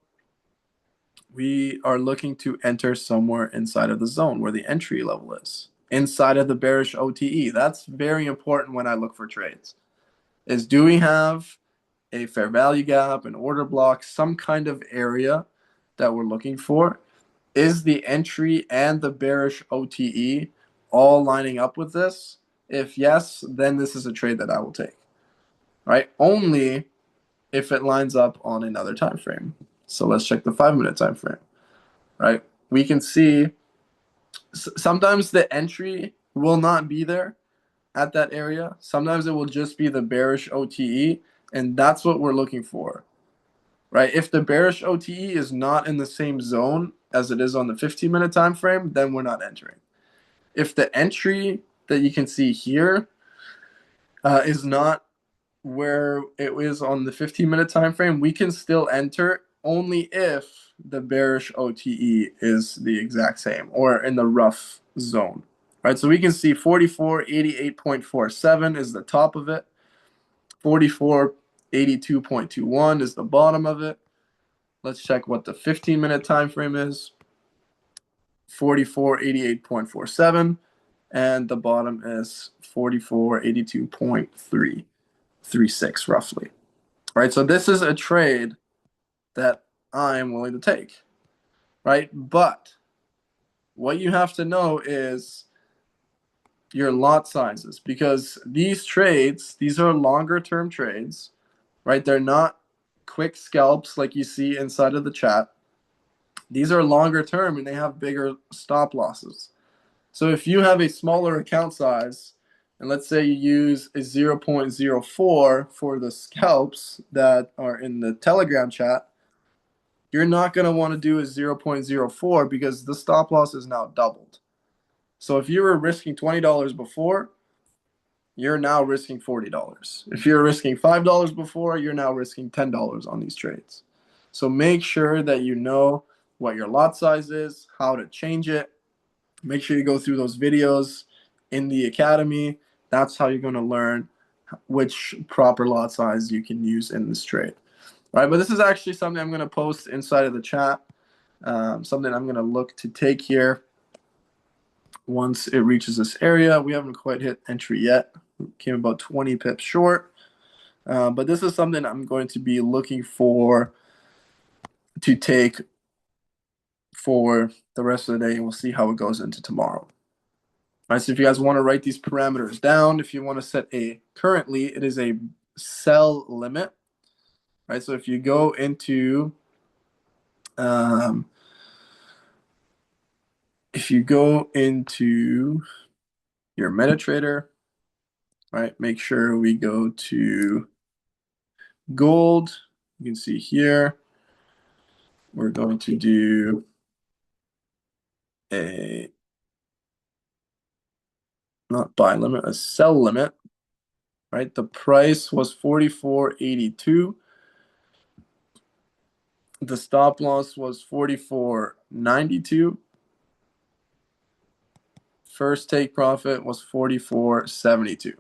we are looking to enter somewhere inside of the zone where the entry level is, inside of the bearish OTE. That's very important when I look for trades. Is, do we have a fair value gap, an order block, some kind of area that we're looking for? Is the entry and the bearish OTE all lining up with this? If yes, then this is a trade that I will take, right? Only if it lines up on another time frame. So let's check the 5-minute time frame, right? We can see sometimes the entry will not be there at that area. Sometimes it will just be the bearish OTE, and that's what we're looking for, right? If the bearish OTE is not in the same zone as it is on the 15-minute time frame, then we're not entering. If the entry that you can see here is not where it is on the 15-minute time frame, we can still enter only if the bearish OTE is the exact same or in the rough zone. Right, so we can see 44.88.47 is the top of it. 44.82.21 is the bottom of it. Let's check what the 15-minute time frame is. 44.88.47, and the bottom is 44.82.336 roughly. Right, so this is a trade that I am willing to take, right? But what you have to know is your lot sizes, because these trades, these are longer term trades, right? They're not quick scalps like you see inside of the chat. These are longer term and they have bigger stop losses. So if you have a smaller account size, and let's say you use a 0.04 for the scalps that are in the Telegram chat, you're not going to want to do a 0.04 because the stop loss is now doubled. So if you were risking $20 before, you're now risking $40. If you're risking $5 before, you're now risking $10 on these trades. So make sure that you know what your lot size is, how to change it. Make sure you go through those videos in the academy. That's how you're going to learn which proper lot size you can use in this trade. All right, but this is actually something I'm going to post inside of the chat, something I'm going to look to take here once it reaches this area. We haven't quite hit entry yet. We came about 20 pips short. But this is something I'm going to be looking for to take for the rest of the day, and we'll see how it goes into tomorrow. All right, so if you guys want to write these parameters down, if you want to set currently, it is a sell limit. All right, so if you go into your MetaTrader, right, make sure we go to gold. You can see here, we're going to do a, not buy limit, a sell limit, right? The price was 44.82. The stop loss was 44.92. First take profit was 44.72.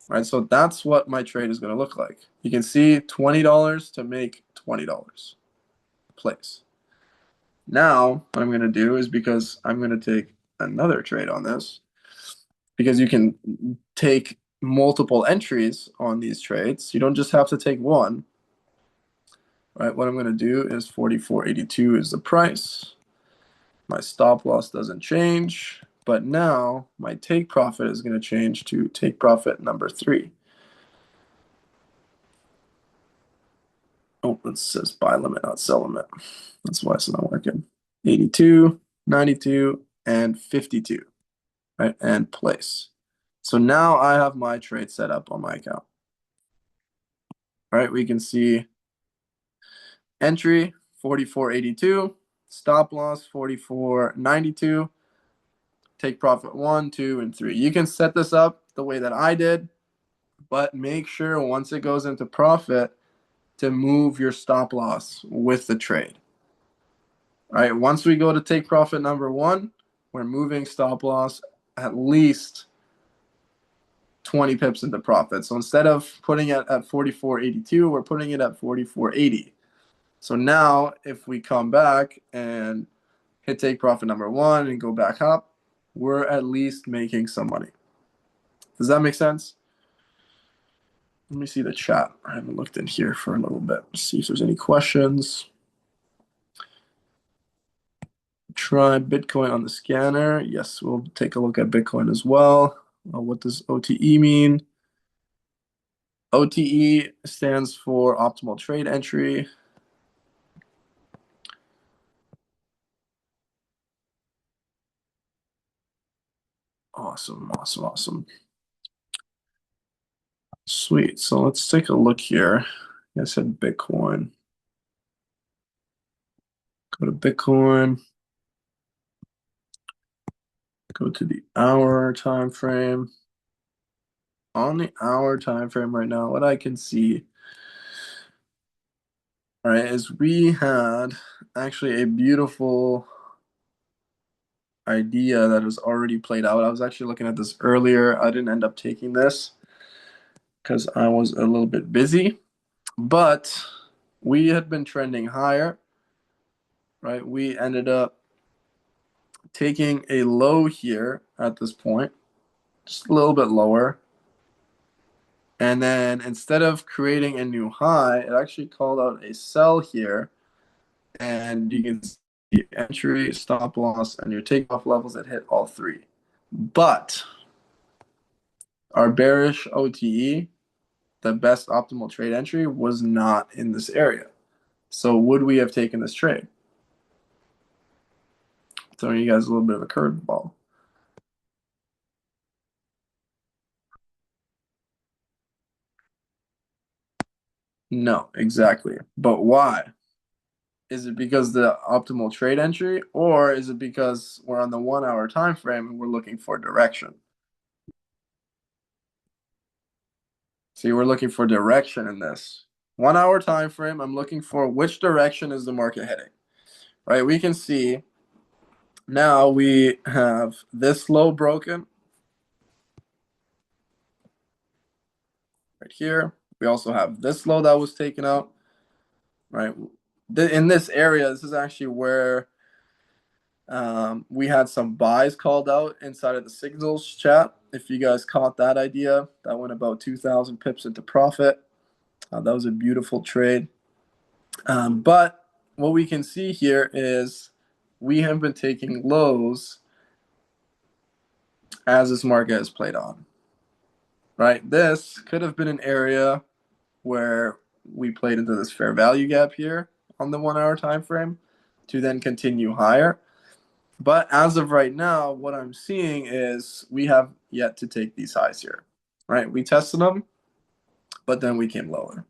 Right, so that's what my trade is going to look like. You can see $20 to make $20 place. Now, what I'm going to do is, because I'm going to take another trade on this, because you can take multiple entries on these trades. You don't just have to take one. Right, what I'm going to do is 44.82 is the price. My stop loss doesn't change, but now my take profit is going to change to take profit number 3. Oh, it says buy limit, not sell limit. That's why it's not working. 82, 92, and 52, right? And place. So now I have my trade set up on my account. All right, we can see entry 44.82, stop loss 44.92, take profit 1, 2, and 3. You can set this up the way that I did, but make sure once it goes into profit to move your stop loss with the trade. All right, once we go to take profit number 1, we're moving stop loss at least 20 pips into profit. So instead of putting it at 44.82, we're putting it at 44.80. So now if we come back and hit take profit number 1 and go back up, we're at least making some money. Does that make sense? Let me see the chat. I haven't looked in here for a little bit. See if there's any questions. Try Bitcoin on the scanner. Yes, we'll take a look at Bitcoin as well. What does OTE mean? OTE stands for optimal trade entry. Awesome, awesome, awesome. Sweet. So let's take a look here. I said Bitcoin. Go to Bitcoin. Go to the hour time frame. On the hour time frame right now, what I can see, all right, is we had actually a beautiful idea that was already played out. I was actually looking at this earlier. I didn't end up taking this because I was a little bit busy, but we had been trending higher, right? We ended up taking a low here at this point, just a little bit lower. And then instead of creating a new high, it actually called out a sell here. And you can see entry, stop loss, and your takeoff levels that hit all 3. But our bearish OTE, the best optimal trade entry, was not in this area. So would we have taken this trade? Throwing you guys a little bit of a curveball. No, exactly. But why? Is it because the optimal trade entry, or is it because we're on the 1-hour time frame and we're looking for direction? See, we're looking for direction in this 1-hour time frame. I'm looking for which direction is the market heading, right? We can see now we have this low broken right here. We also have this low that was taken out, right? In this area, this is actually where we had some buys called out inside of the signals chat. If you guys caught that idea, that went about 2,000 pips into profit. That was a beautiful trade. But what we can see here is we have been taking lows as this market has played on, right? This could have been an area where we played into this fair value gap here on the 1 hour time frame to then continue higher. But as of right now, what I'm seeing is we have yet to take these highs here, right? We tested them, but then we came lower.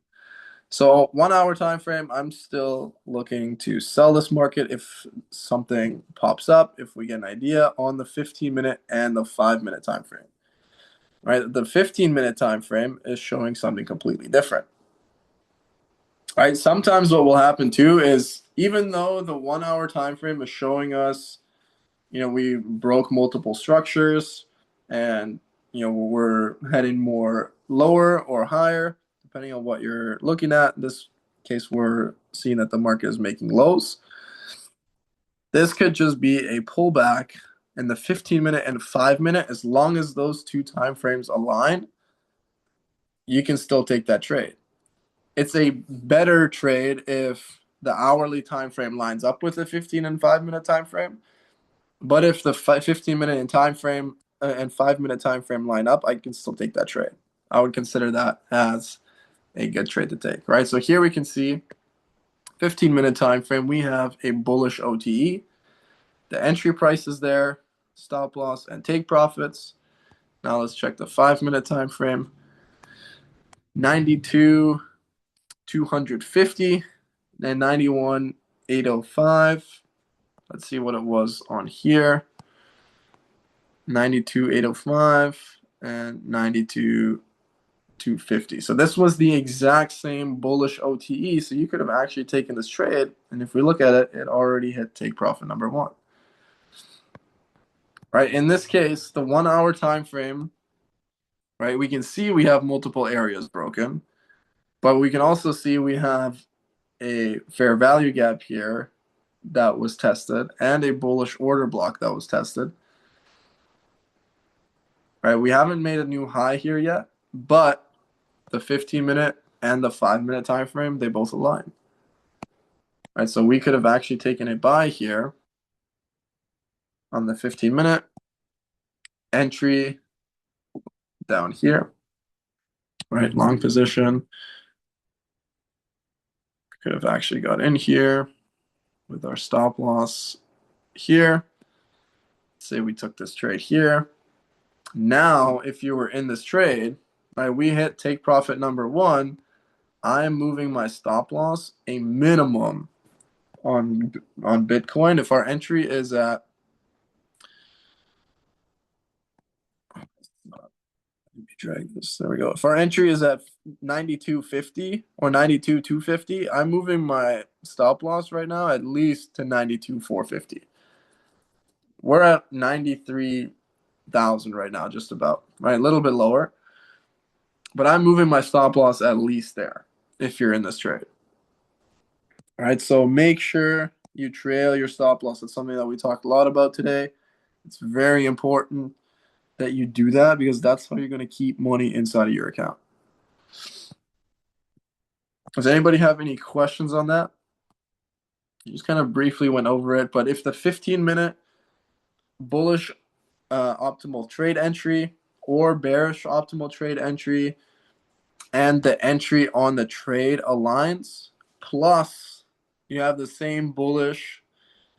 So 1 hour time frame, I'm still looking to sell this market if something pops up, if we get an idea on the 15-minute and the 5-minute time frame. Right? The 15-minute time frame is showing something completely different. Right? Sometimes what will happen too is even though the 1 hour time frame is showing us, we broke multiple structures and we're heading more lower or higher depending on what you're looking at. In this case, we're seeing that the market is making lows. This could just be a pullback in the 15-minute and 5-minute. As long as those two time frames align, you can still take that trade. It's a better trade if the hourly time frame lines up with the 15 and 5-minute time frame. But if the 15-minute and time frame and 5-minute time frame line up, I can still take that trade. I would consider that as a good trade to take, right? So here we can see 15-minute time frame, we have a bullish OTE. The entry price is there, stop loss and take profits. Now let's check the 5-minute time frame. 92 250 and 91 805. Let's see what it was on here. 92 805 and 92 250. So this was the exact same bullish OTE. So you could have actually taken this trade, and if we look at it, it already hit take profit number one. Right? In this case, the 1 hour time frame, right? We can see we have multiple areas broken, but we can also see we have a fair value gap here that was tested and a bullish order block that was tested. Right? We haven't made a new high here yet, but the 15-minute and the 5-minute time frame, they both align. Right? So we could have actually taken a buy here on the 15-minute, entry down here. Right? Long position. Could have actually got in here with our stop loss here. Say we took this trade here. Now, if you were in this trade, right, we hit take profit number one. I am moving my stop loss a minimum on Bitcoin. If our entry is at, let me drag this. There we go. If our entry is at 92.50 or 92.250, I'm moving my stop loss right now at least to 92.450. We're at 93,000 right now, just about, right? A little bit lower. But I'm moving my stop loss at least there if you're in this trade. All right, so make sure you trail your stop loss. It's something that we talked a lot about today. It's very important that you do that because that's how you're going to keep money inside of your account. Does anybody have any questions on that? You just kind of briefly went over it, but if the 15-minute bullish optimal trade entry or bearish optimal trade entry and the entry on the trade aligns, plus you have the same bullish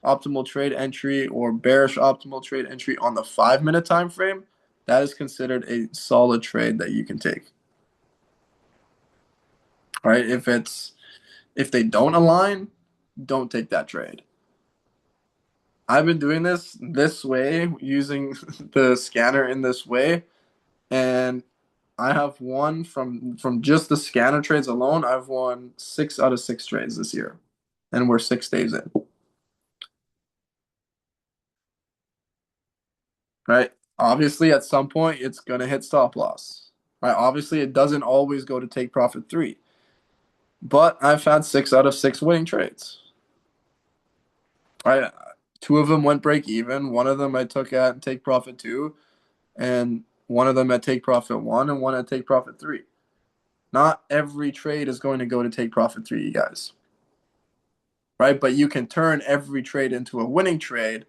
optimal trade entry or bearish optimal trade entry on the 5-minute time frame, that is considered a solid trade that you can take. All right, if they don't align, don't take that trade. I've been doing this way, using the scanner in this way, and I have won from just the scanner trades alone. I've won 6 out of 6 trades this year, and we're 6 days in. Right? Obviously, at some point, it's gonna hit stop loss. Right? Obviously, it doesn't always go to take profit 3, but I've had 6 out of 6 winning trades. Right? 2 of them went break even. One of them I took at take profit 2, and one of them at take profit 1, and one at take profit 3. Not every trade is going to go to take profit 3, you guys. right? But you can turn every trade into a winning trade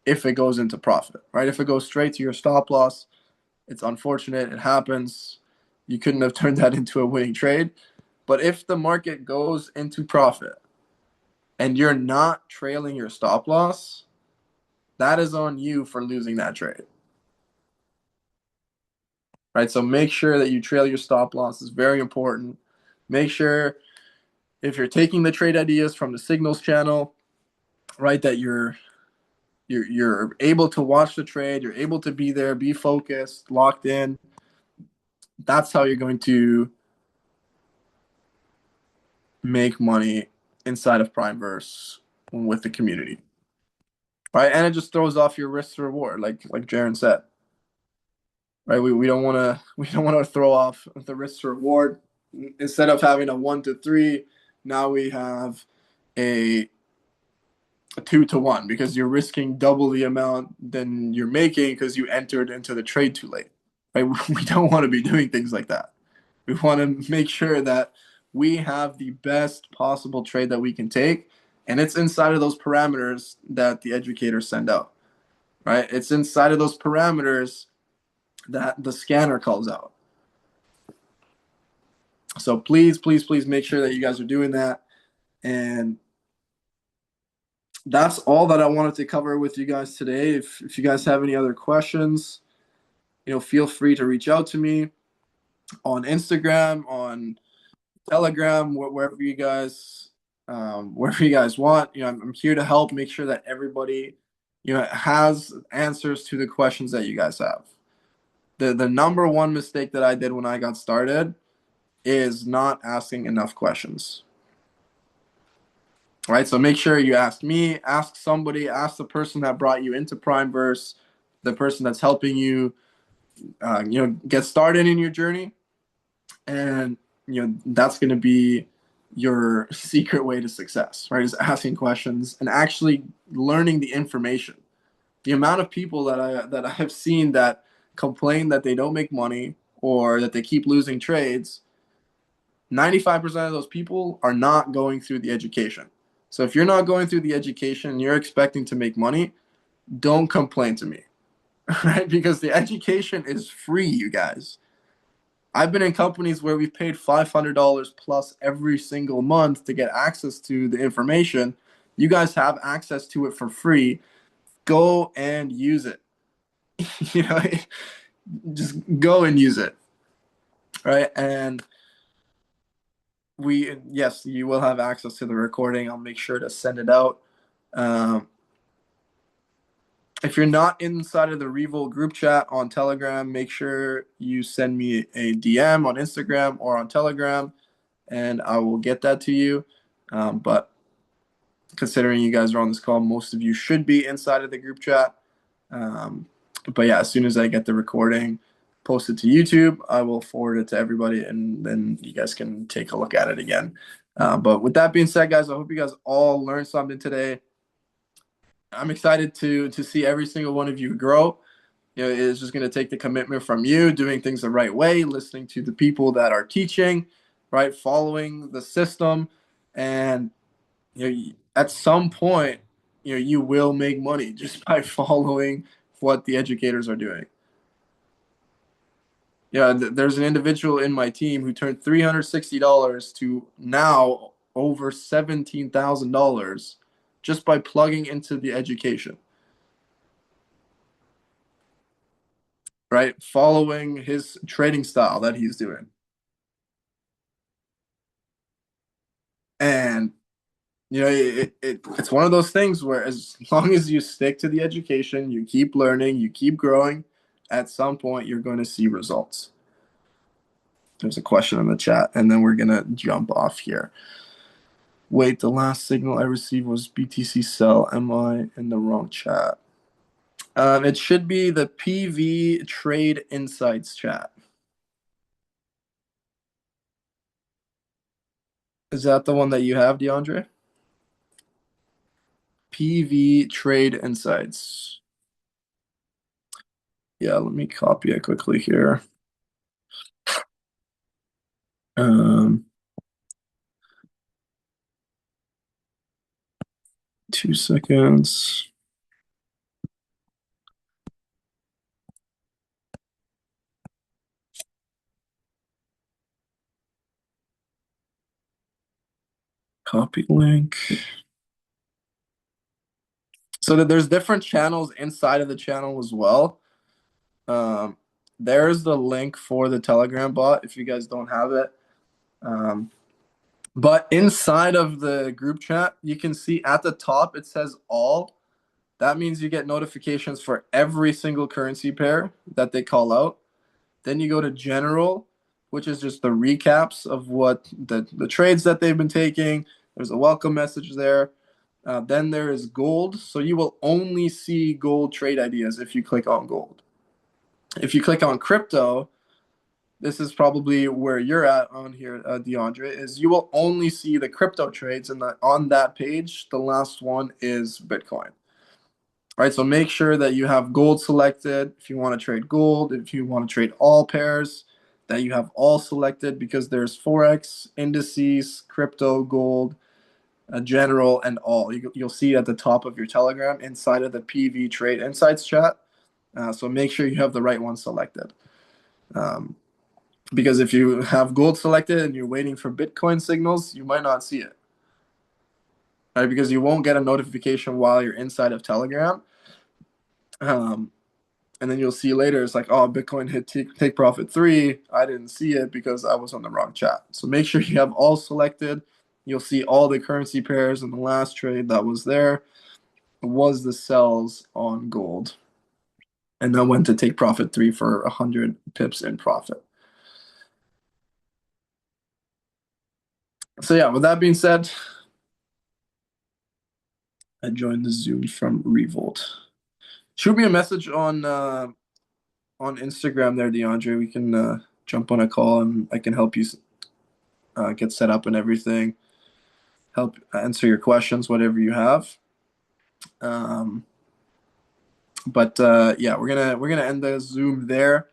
if it goes into profit, right? If it goes straight to your stop loss, it's unfortunate. It happens. You couldn't have turned that into a winning trade. But if the market goes into profit and you're not trailing your stop loss, that is on you for losing that trade, right? So make sure that you trail your stop loss is very important. Make sure if you're taking the trade ideas from the signals channel, right, that you're able to watch the trade, you're able to be there, be focused, locked in. That's how you're going to make money inside of Primeverse with the community, right? And it just throws off your risk to reward, like Jaron said, right? We don't want to throw off the risk to reward. Instead of having a 1 to 3, now we have a 2 to 1 because you're risking double the amount than you're making because you entered into the trade too late, right? We don't want to be doing things like that. We want to make sure that we have the best possible trade that we can take, and it's inside of those parameters that the educators send out, right? It's inside of those parameters that the scanner calls out. So please, please, please make sure that you guys are doing that. And that's all that I wanted to cover with you guys today. If you guys have any other questions, feel free to reach out to me on Instagram, on Telegram, wherever you guys want. I'm here to help make sure that everybody, has answers to the questions that you guys have. The number one mistake that I did when I got started is not asking enough questions. Right? So make sure you ask me, ask somebody, ask the person that brought you into Primeverse, the person that's helping you, get started in your journey, and that's going to be your secret way to success, right? Is asking questions and actually learning the information. The amount of people that I have seen that complain that they don't make money or that they keep losing trades, 95% of those people are not going through the education. So if you're not going through the education and you're expecting to make money, don't complain to me, right? Because the education is free, you guys. I've been in companies where we've paid $500 plus every single month to get access to the information. You guys have access to it for free. Go and use it. you know, just go and use it, right? And yes, you will have access to the recording. I'll make sure to send it out. Um, if you're not inside of the Revolt group chat on Telegram, make sure you send me a DM on Instagram or on Telegram, and I will get that to you. But considering you guys are on this call, most of you should be inside of the group chat. But yeah, as soon as I get the recording posted to YouTube, I will forward it to everybody, and then you guys can take a look at it again. But with that being said, guys, I hope you guys all learned something today. I'm excited to see every single one of you grow. It's just going to take the commitment from you, doing things the right way, listening to the people that are teaching, right, following the system, and at some point, you will make money just by following what the educators are doing. Yeah, there's an individual in my team who turned $360 to now over $17,000 just by plugging into the education, right? Following his trading style that he's doing. And it's one of those things where as long as you stick to the education, you keep learning, you keep growing, at some point you're going to see results. There's a question in the chat, and then we're going to jump off here. Wait, the last signal I received was BTC sell. Am I in the wrong chat? It should be the PV Trade Insights chat. Is that the one that you have, DeAndre? PV Trade Insights. Yeah, let me copy it quickly here. Um, 2 seconds. Copy link. So that there's different channels inside of the channel as well. Um, there's the link for the Telegram bot if you guys don't have it. But inside of the group chat, you can see at the top it says all. That means you get notifications for every single currency pair that they call out. Then you go to general, which is just the recaps of what the trades that they've been taking. There's a welcome message there. Then there is gold. So you will only see gold trade ideas if you click on gold. If you click on crypto, this is probably where you're at on here, DeAndre, is you will only see the crypto trades. And on that page, the last one is Bitcoin. All right, so make sure that you have gold selected if you want to trade gold, if you want to trade all pairs, that you have all selected because there's Forex, indices, crypto, gold, general, and all. You'll see at the top of your Telegram inside of the PV Trade Insights chat. So make sure you have the right one selected. Because if you have gold selected and you're waiting for Bitcoin signals, you might not see it. Right? Because you won't get a notification while you're inside of Telegram. And then you'll see later it's like, oh, Bitcoin hit take profit 3. I didn't see it because I was on the wrong chat. So make sure you have all selected. You'll see all the currency pairs, and the last trade that was there was the sells on gold. And that went to take profit 3 for 100 pips in profit. So yeah, with that being said, I joined the Zoom from Revolt. Shoot me a message on Instagram there, DeAndre. We can jump on a call and I can help you get set up and everything. Help answer your questions, whatever you have. But yeah, we're gonna end the Zoom there.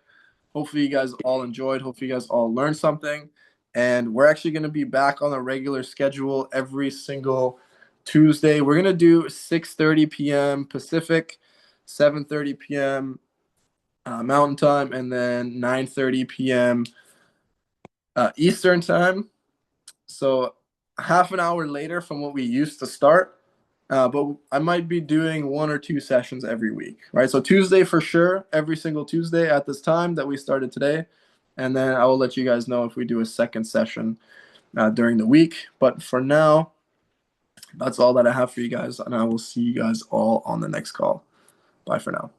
Hopefully you guys all enjoyed. Hopefully you guys all learned something. And we're actually gonna be back on a regular schedule every single Tuesday. We're gonna do 6:30 p.m. Pacific, 7:30 p.m. Mountain Time, and then 9:30 p.m. Eastern Time. So half an hour later from what we used to start. But I might be doing 1 or 2 sessions every week, right? So Tuesday for sure, every single Tuesday at this time that we started today. And then I will let you guys know if we do a second session during the week. But for now, that's all that I have for you guys. And I will see you guys all on the next call. Bye for now.